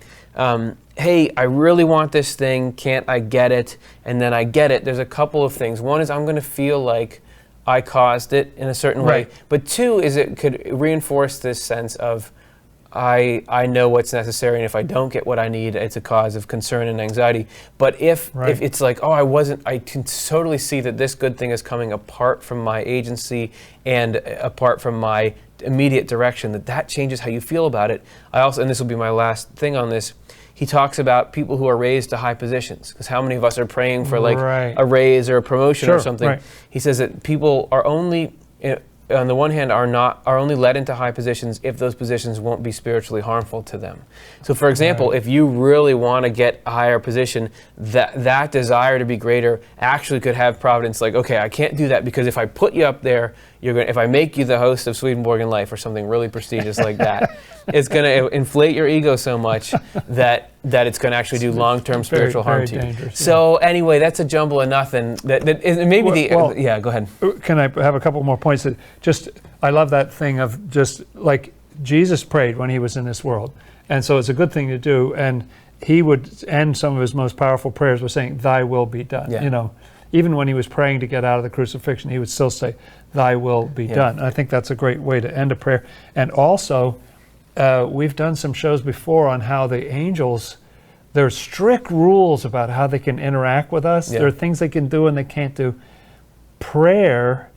hey, I really want this thing, can't I get it? And then I get it, there's a couple of things. One is I'm going to feel like I caused it in a certain way. But two is it could reinforce this sense of, I know what's necessary, and if I don't get what I need, it's a cause of concern and anxiety. But if it's like, oh, I can totally see that this good thing is coming apart from my agency and apart from my immediate direction, that changes how you feel about it. I also, and this will be my last thing on this, he talks about people who are raised to high positions. Because how many of us are praying for like a raise or a promotion or something? He says that people are only... on the one hand, are only led into high positions if those positions won't be spiritually harmful to them. So, for example, if you really want to get a higher position, that desire to be greater actually could have providence like, okay, I can't do that because if I put you up there, if I make you the host of Swedenborgian Life or something really prestigious like that, it's going to inflate your ego so much that it's going to actually do long-term spiritual harm to you. So anyway, that's a jumble of nothing. Maybe go ahead. Can I have a couple more points? I love that thing of just like Jesus prayed when he was in this world. And so it's a good thing to do. And he would end some of his most powerful prayers with saying, thy will be done. Even when he was praying to get out of the crucifixion, he would still say, thy will be done. And I think that's a great way to end a prayer. And also, we've done some shows before on how the angels, there's strict rules about how they can interact with us. There are things they can do and they can't do. Prayer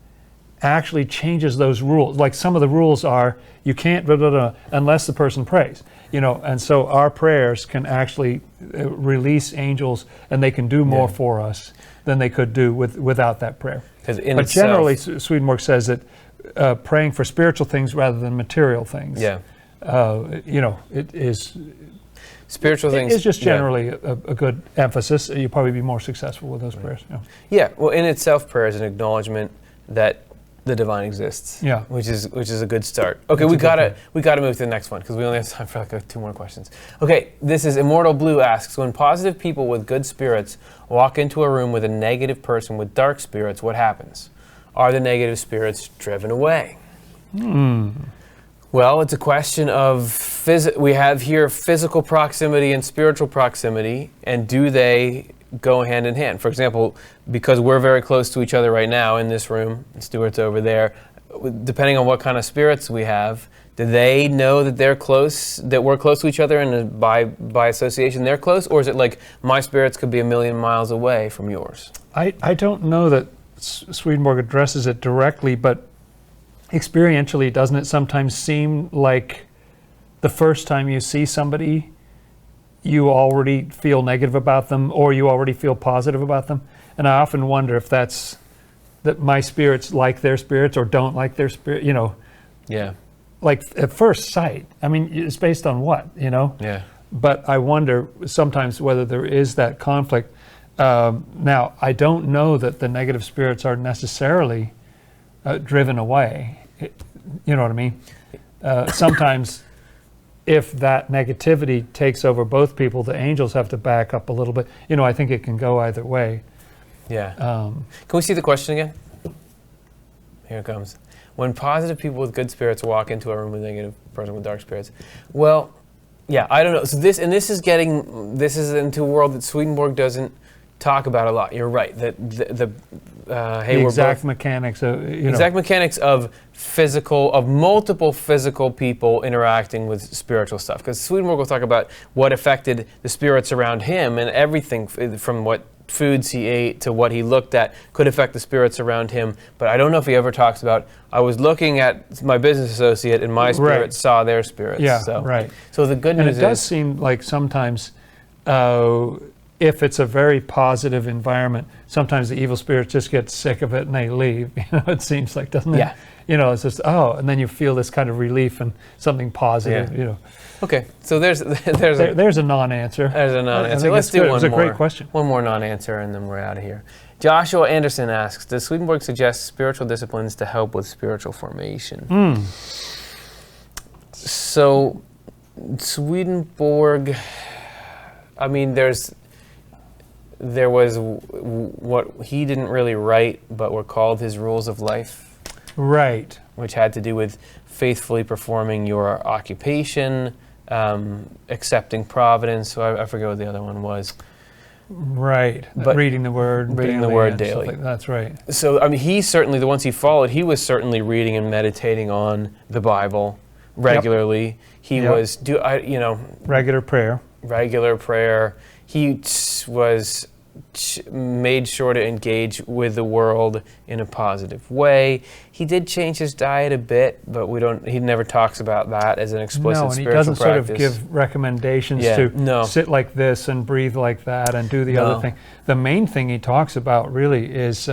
actually changes those rules. Like some of the rules are, you can't blah, blah, blah, unless the person prays. And so our prayers can actually release angels, and they can do more for us than they could do without that prayer. But generally, Swedenborg says that praying for spiritual things rather than material things. It is spiritual things. It's just generally a good emphasis. You'll probably be more successful with those prayers. Well, in itself, prayer is an acknowledgement that the divine exists. Which is a good start. Okay, we gotta move to the next one because we only have time for like 2 more questions. Okay, this is Immortal Blue asks, when positive people with good spirits walk into a room with a negative person with dark spirits, what happens? Are the negative spirits driven away? Well, it's a question of we have here physical proximity and spiritual proximity, and do they go hand in hand. For example, because we're very close to each other right now in this room, Stuart's over there, depending on what kind of spirits we have, do they know that they're close, that we're close to each other, and by association they're close? Or is it like my spirits could be a million miles away from yours? I don't know that Swedenborg addresses it directly, but experientially, doesn't it sometimes seem like the first time you see somebody, you already feel negative about them, or you already feel positive about them? And I often wonder if that's that my spirits like their spirits or don't like their spirit, you know. Yeah. Like at first sight. I mean, it's based on what, you know? Yeah. But I wonder sometimes whether there is that conflict. Now, I don't know that the negative spirits are necessarily driven away. You know what I mean? Sometimes if that negativity takes over both people, the angels have to back up a little bit. You know, I think it can go either way. Yeah. Can we see the question again? Here it comes. When positive people with good spirits walk into a room with a negative person with dark spirits. Well, yeah, I don't know. So this is into a world that Swedenborg doesn't talk about a lot. You're right. That the exact mechanics of mechanics of multiple physical people interacting with spiritual stuff. Because Swedenborg will talk about what affected the spirits around him, and everything from what foods he ate to what he looked at could affect the spirits around him. But I don't know if he ever talks about, I was looking at my business associate and my spirits saw their spirits. Yeah, so, right. So the good news is... And it does seem like sometimes, if it's a very positive environment, sometimes the evil spirits just get sick of it and they leave. You know, it seems like, doesn't it? Yeah. You know, it's just, and then you feel this kind of relief and something positive, you know. Okay, so there's a non-answer. There's a non-answer. Let's do one more. It was a great question. One more non-answer, and then we're out of here. Joshua Anderson asks, does Swedenborg suggest spiritual disciplines to help with spiritual formation? So, Swedenborg, I mean, there was what he didn't really write, but were called his rules of life. Right. Which had to do with faithfully performing your occupation, accepting providence. So I forget what the other one was. Right. But reading the word daily. Like, that's right. So, I mean, he certainly, the ones he followed, he was certainly reading and meditating on the Bible regularly. Yep. He was, regular prayer. Regular prayer. He was made sure to engage with the world in a positive way. He did change his diet a bit, but he never talks about that as an explicit spiritual practice. No, and he doesn't sort of give recommendations to sit like this and breathe like that and do the other thing. The main thing he talks about really is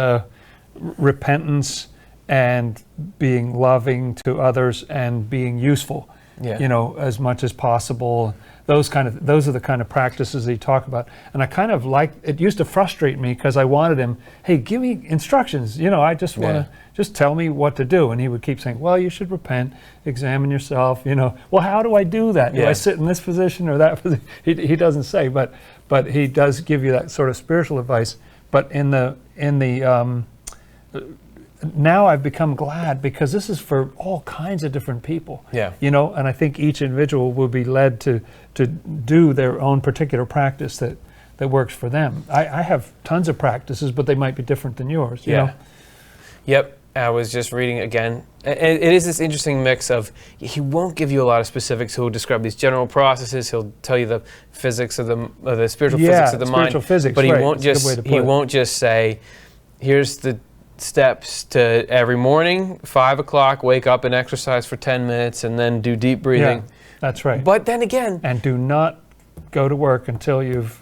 repentance and being loving to others and being useful, you know, as much as possible. Those are the kind of practices that he talked about. And I kind of it used to frustrate me because I wanted him, hey, give me instructions. You know, I just want to, just tell me what to do. And he would keep saying, well, you should repent, examine yourself, you know. Well, how do I do that? Do I sit in this position or that position? He doesn't say, but he does give you that sort of spiritual advice. But in the now I've become glad because this is for all kinds of different people. Yeah. You know, and I think each individual will be led to do their own particular practice that works for them. I have tons of practices, but they might be different than yours. You know? Yep. I was just reading again. It is this interesting mix of, he won't give you a lot of specifics. He'll describe these general processes. He'll tell you the physics of the spiritual physics of the mind. Physics, but he won't just say, here's the steps to every morning, 5 o'clock, wake up and exercise for 10 minutes and then do deep breathing. Yeah, that's right. But then again... And do not go to work until you've,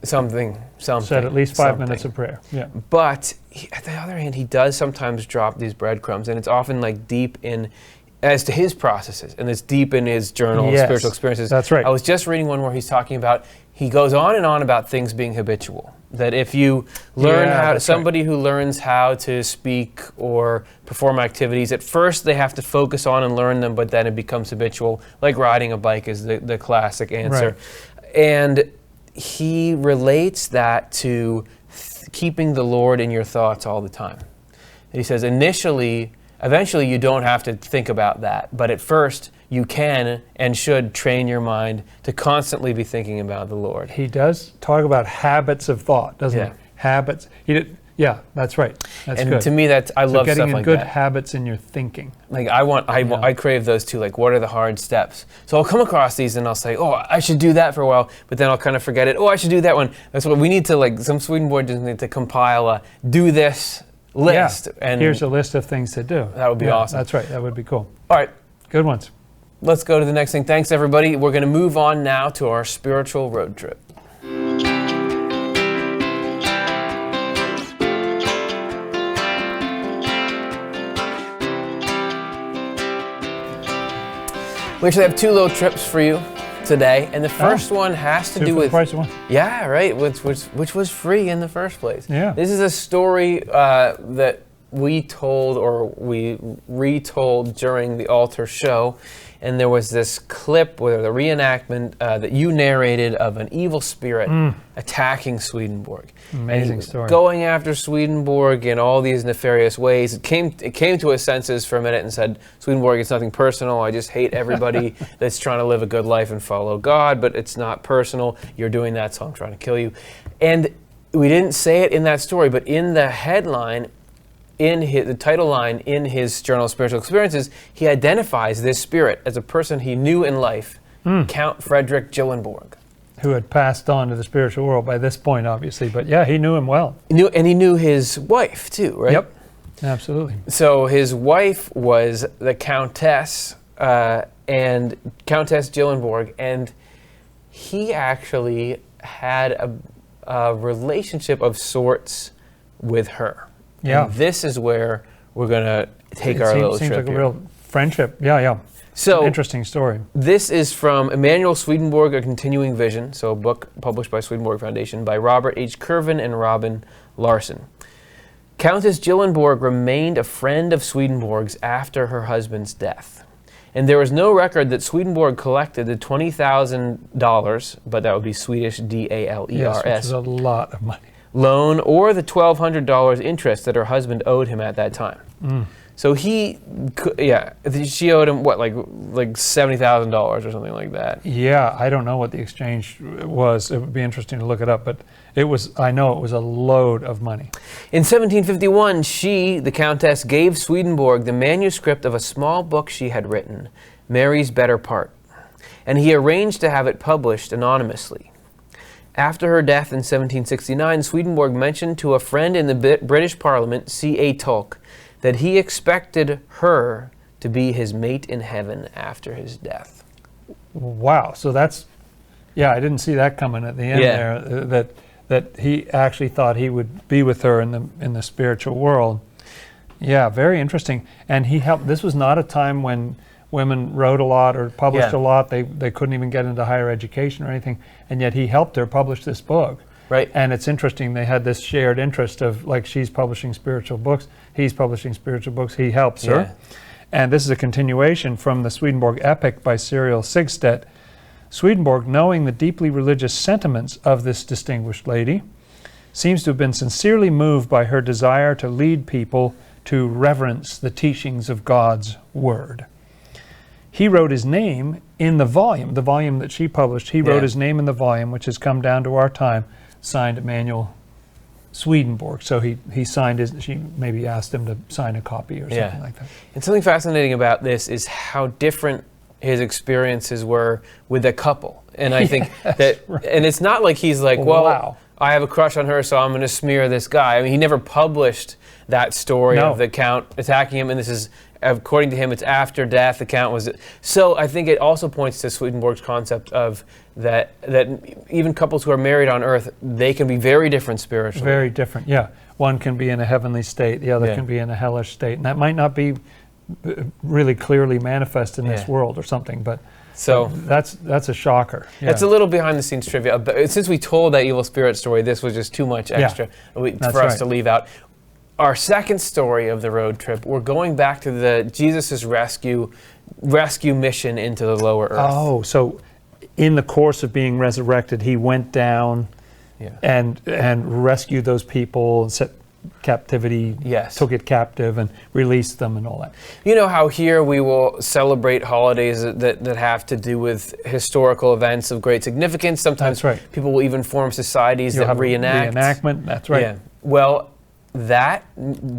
something said at least 5 minutes of prayer. Yeah. But at the other hand, he does sometimes drop these breadcrumbs, and it's often like deep in, as to his processes, and it's deep in his journal of spiritual experiences. That's right. I was just reading one where he's talking about, he goes on and on about things being habitual. That if you learn somebody who learns how to speak or perform activities, at first they have to focus on and learn them, but then it becomes habitual, like riding a bike is the classic answer. Right. And he relates that to keeping the Lord in your thoughts all the time. And he says, initially, eventually you don't have to think about that. But at first, you can and should train your mind to constantly be thinking about the Lord. He does talk about habits of thought, doesn't he? Habits. Yeah, that's right. That's and good. to me, I love stuff like that. Getting good habits in your thinking. Like I crave those too. Like, what are the hard steps? So I'll come across these and I'll say, oh, I should do that for a while, but then I'll kind of forget it. Oh, I should do that one. That's what we need to, like, some Swedenborgians need to compile a do this list. Yeah. And here's a list of things to do. That would be awesome. That's right. That would be cool. All right. Good ones. Let's go to the next thing. Thanks, everybody. We're going to move on now to our spiritual road trip. We actually have two little trips for you today, and the first one has to do with the price of one. Yeah, right. Which was free in the first place. Yeah. This is a story that we told or we retold during the altar show, and there was this clip where the reenactment that you narrated of an evil spirit attacking Swedenborg. Amazing story. Going after Swedenborg in all these nefarious ways. It came to his senses for a minute and said, Swedenborg, it's nothing personal. I just hate everybody that's trying to live a good life and follow God, but it's not personal. You're doing that, so I'm trying to kill you. And we didn't say it in that story, but in the headline, in the title line in his Journal of Spiritual Experiences, he identifies this spirit as a person he knew in life, Count Frederick Gyllenborg. Who had passed on to the spiritual world by this point, obviously. But yeah, he knew him well. And he knew his wife, too, right? Yep, absolutely. So his wife was the Countess, and Countess Gyllenborg, and he actually had a relationship of sorts with her. Yeah. And this is where we're going to take our little seems trip like here. a real friendship. Yeah. So interesting story. This is from Emanuel Swedenborg, A Continuing Vision, so a book published by Swedenborg Foundation by Robert H. Curvin and Robin Larson. Countess Gyllenborg remained a friend of Swedenborg's after her husband's death. And there was no record that Swedenborg collected the $20,000, but that would be Swedish DALERS. Yes, which is a lot of money. Loan or the $1,200 interest that her husband owed him at that time. So she owed him what, like $70,000 or something like that. Yeah, I don't know what the exchange was. It would be interesting to look it up, but I know it was a load of money. In 1751, she, the Countess, gave Swedenborg the manuscript of a small book she had written, Mary's Better Part, and he arranged to have it published anonymously. After her death in 1769, Swedenborg mentioned to a friend in the British Parliament, C.A. Tulk, that he expected her to be his mate in heaven after his death. Wow. So that's, I didn't see that coming at the end there, that he actually thought he would be with her in the spiritual world. Yeah, very interesting. And he helped. This was not a time when women wrote a lot or published a lot. They couldn't even get into higher education or anything. And yet he helped her publish this book. Right. And it's interesting, they had this shared interest of, like, she's publishing spiritual books, he's publishing spiritual books, he helps her. And this is a continuation from the Swedenborg epic by Cyril Sigstedt. Swedenborg, knowing the deeply religious sentiments of this distinguished lady, seems to have been sincerely moved by her desire to lead people to reverence the teachings of God's Word. He wrote his name in the volume that she published. He wrote his name in the volume, which has come down to our time, signed Emanuel Swedenborg. So he signed his, she maybe asked him to sign a copy or something like that. And something fascinating about this is how different his experiences were with a couple. And I think that, and it's not like he's like, well, I have a crush on her, so I'm going to smear this guy. I mean, he never published that story of the Count attacking him, and this is, according to him, it's after death. The Count was... So I think it also points to Swedenborg's concept of that even couples who are married on earth, they can be very different spiritually. Very different, yeah. One can be in a heavenly state, the other can be in a hellish state. And that might not be really clearly manifest in this world or something, but... So that's a shocker. Yeah. It's a little behind the scenes trivia. But since we told that evil spirit story, this was just too much extra for us to leave out. Our second story of the road trip, we're going back to the Jesus' rescue mission into the lower earth. Oh, so in the course of being resurrected, he went down and rescued those people and captivity, Yes. took it captive and released them and all that. You know how here we will celebrate holidays that have to do with historical events of great significance. Sometimes That's right. people will even form societies You'll that have a reenact. reenactment, that's right. Yeah. Well, that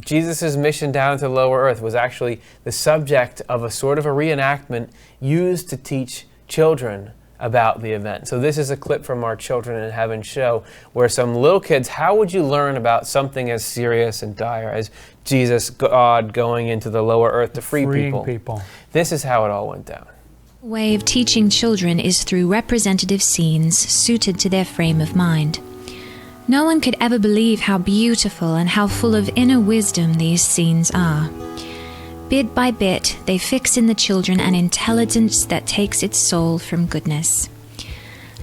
Jesus' mission down to lower earth was actually the subject of a sort of a reenactment used to teach children about the event. So this is a clip from our Children in Heaven show where some little kids, how would you learn about something as serious and dire as Jesus, God, going into the lower earth to free people? This is how it all went down. The way of teaching children is through representative scenes suited to their frame of mind. No one could ever believe how beautiful and how full of inner wisdom these scenes are. Bit by bit, they fix in the children an intelligence that takes its soul from goodness.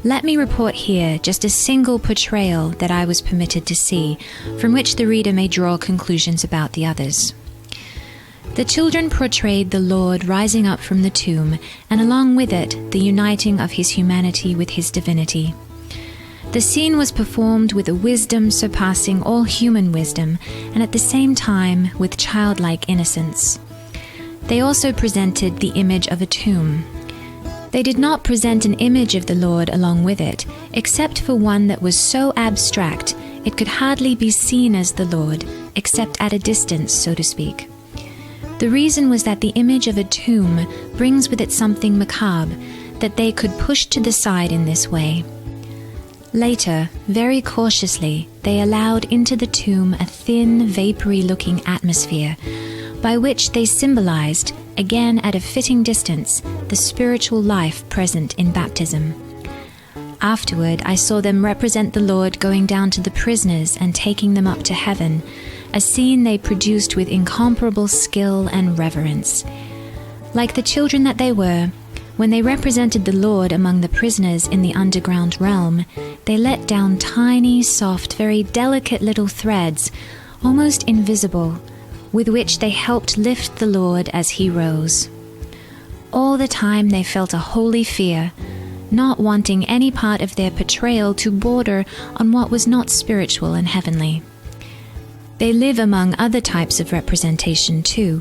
Let me report here just a single portrayal that I was permitted to see, from which the reader may draw conclusions about the others. The children portrayed the Lord rising up from the tomb, and along with it, the uniting of his humanity with his divinity. The scene was performed with a wisdom surpassing all human wisdom, and at the same time with childlike innocence. They also presented the image of a tomb. They did not present an image of the Lord along with it, except for one that was so abstract it could hardly be seen as the Lord, except at a distance, so to speak. The reason was that the image of a tomb brings with it something macabre that they could push to the side in this way. Later, very cautiously, they allowed into the tomb a thin, vapory-looking atmosphere, by which they symbolized, again at a fitting distance, the spiritual life present in baptism. Afterward, I saw them represent the Lord going down to the prisoners and taking them up to heaven, a scene they produced with incomparable skill and reverence. Like the children that they were, when they represented the Lord among the prisoners in the underground realm, they let down tiny, soft, very delicate little threads, almost invisible, with which they helped lift the Lord as he rose. All the time they felt a holy fear, not wanting any part of their portrayal to border on what was not spiritual and heavenly. They live among other types of representation too,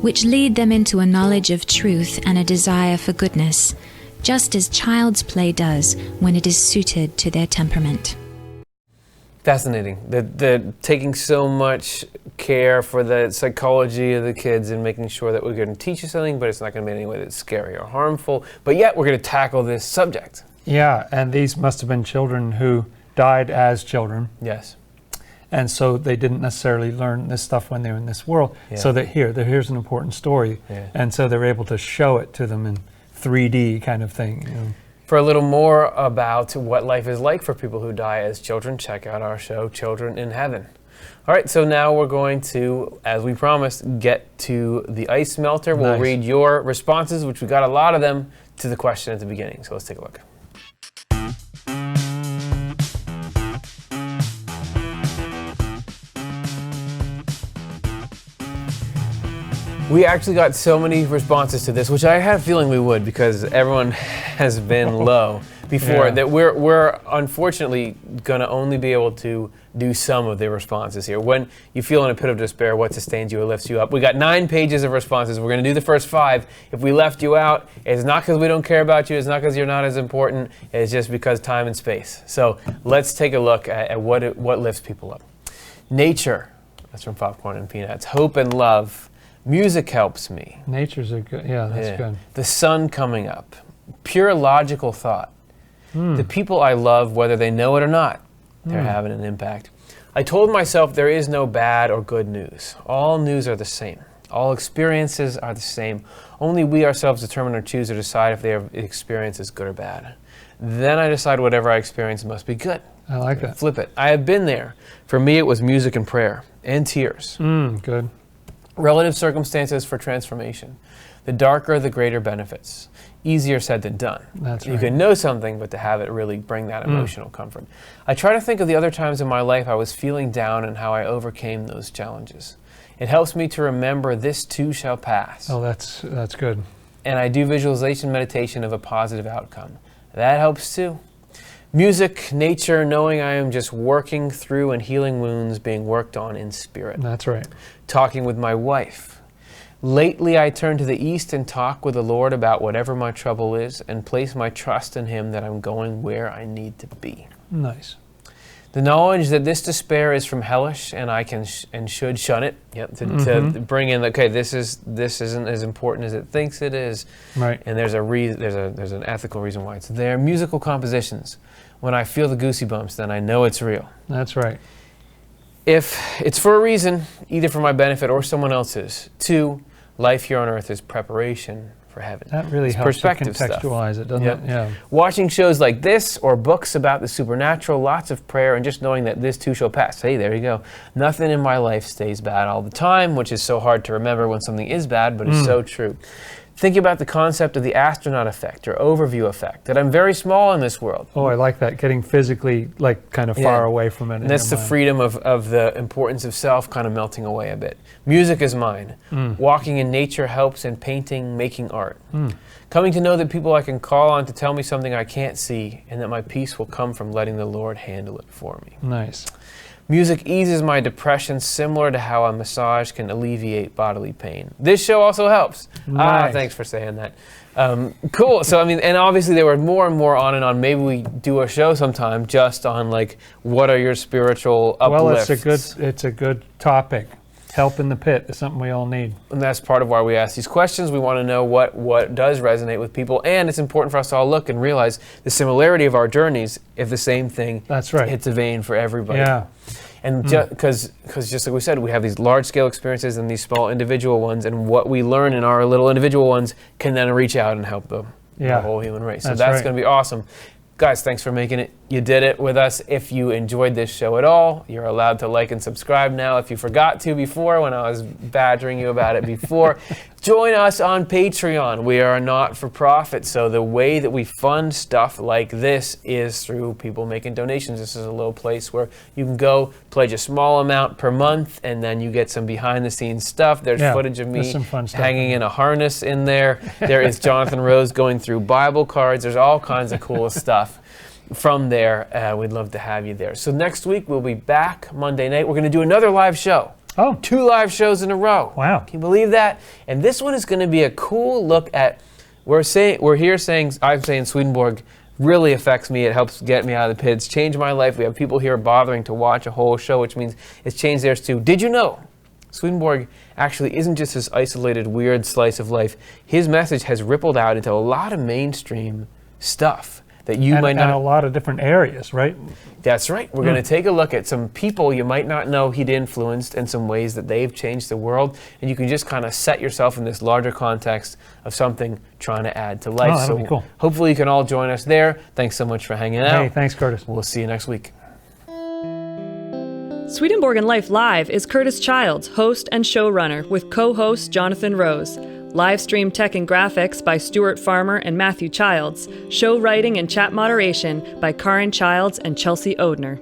which lead them into a knowledge of truth and a desire for goodness, just as child's play does when it is suited to their temperament. Fascinating. They're taking so much care for the psychology of the kids and making sure that we're going to teach you something, but it's not going to be in any way that's scary or harmful. But yet we're going to tackle this subject. Yeah, and these must have been children who died as children. Yes. And so they didn't necessarily learn this stuff when they were in this world. Yeah. So that here's an important story. Yeah. And so they're able to show it to them in 3D kind of thing. You know. For a little more about what life is like for people who die as children, check out our show, Children in Heaven. All right, so now we're going to, as we promised, get to the ice melter. We'll read your responses, which we got a lot of them, to the question at the beginning. So let's take a look. We actually got so many responses to this, which I had a feeling we would because everyone has been low before, that we're unfortunately going to only be able to do some of the responses here. When you feel in a pit of despair, what sustains you or lifts you up? We got 9 pages of responses. We're going to do the first 5. If we left you out, it's not because we don't care about you. It's not because you're not as important. It's just because time and space. So let's take a look at what lifts people up. Nature. That's from Popcorn and Peanuts. Hope and love. Music helps me. Nature's a good, that's good. The sun coming up. Pure logical thought. The people I love, whether they know it or not, they're having an impact. I told myself there is no bad or good news. All news are the same. All experiences are the same. Only we ourselves determine or choose to decide if their experience is good or bad. Then I decide whatever I experience must be good. I like that. Flip it. I have been there. For me, it was music and prayer and tears. Good. Relative circumstances for transformation. The darker, the greater benefits. Easier said than done. That's right. You can know something, but to have it really bring that emotional comfort. I try to think of the other times in my life I was feeling down and how I overcame those challenges. It helps me to remember this too shall pass. Oh, that's good. And I do visualization meditation of a positive outcome. That helps too. Music, nature, knowing I am just working through and healing wounds being worked on in spirit. That's right. Talking with my wife. Lately I turn to the east and talk with the Lord about whatever my trouble is and place my trust in Him that I'm going where I need to be. Nice. The knowledge that this despair is from hellish and I can and should shun it. Yep. To bring in, okay, this isn't as important as it thinks it is. Right. And there's an ethical reason why it's there. Musical compositions. When I feel the goosey bumps, then I know it's real. That's right. If it's for a reason, either for my benefit or someone else's. 2, life here on earth is preparation for heaven. That really It's helps to perspective contextualize it, doesn't Yep. it? Yeah. Watching shows like this or books about the supernatural, lots of prayer, and just knowing that this too shall pass. Hey, there you go. Nothing in my life stays bad all the time, which is so hard to remember when something is bad, but it's so true. Thinking about the concept of the astronaut effect or overview effect, that I'm very small in this world. Oh, I like that. Getting physically, like, kind of far away from it. And that's the freedom of the importance of self kind of melting away a bit. Music is mine. Walking in nature helps, and painting, making art. Coming to know that people I can call on to tell me something I can't see, and that my peace will come from letting the Lord handle it for me. Nice. Music eases my depression, similar to how a massage can alleviate bodily pain. This show also helps. Nice. Thanks for saying that. Cool. So, I mean, and obviously there were more and more on and on. Maybe we do a show sometime just on, like, what are your spiritual uplifts? Well, it's a good topic. Help in the pit is something we all need. And that's part of why we ask these questions. We want to know what does resonate with people. And it's important for us to all look and realize the similarity of our journeys if the same thing That's right. hits a vein for everybody. Yeah. And because just like we said, we have these large-scale experiences and these small individual ones, and what we learn in our little individual ones can then reach out and help the whole human race. So that's right. going to be awesome. Guys, thanks for making it. You did it with us. If you enjoyed this show at all, you're allowed to like and subscribe now. If you forgot to before, when I was badgering you about it before, join us on Patreon. We are a not-for-profit, so the way that we fund stuff like this is through people making donations. This is a little place where you can go pledge a small amount per month, and then you get some behind-the-scenes stuff. There's footage of me hanging in a harness in there. There is Jonathan Rose going through Bible cards. There's all kinds of cool stuff. From there, we'd love to have you there. So next week, we'll be back Monday night. We're going to do another live show. Oh. 2 live shows in a row. Wow. Can you believe that? And this one is going to be a cool look at, I'm saying Swedenborg really affects me. It helps get me out of the pits, change my life. We have people here bothering to watch a whole show, which means it's changed theirs too. Did you know Swedenborg actually isn't just this isolated, weird slice of life? His message has rippled out into a lot of mainstream stuff that you might not. And a lot of different areas, right? That's right. We're going to take a look at some people you might not know he'd influenced and some ways that they've changed the world. And you can just kind of set yourself in this larger context of something trying to add to life. Oh, that'll be cool. Hopefully you can all join us there. Thanks so much for hanging out. Hey, thanks, Curtis. We'll see you next week. Swedenborgian Life Live is Curtis Childs, host and showrunner, with co-host Jonathan Rose. Live stream tech and graphics by Stuart Farmer and Matthew Childs. Show writing and chat moderation by Karin Childs and Chelsea Odner.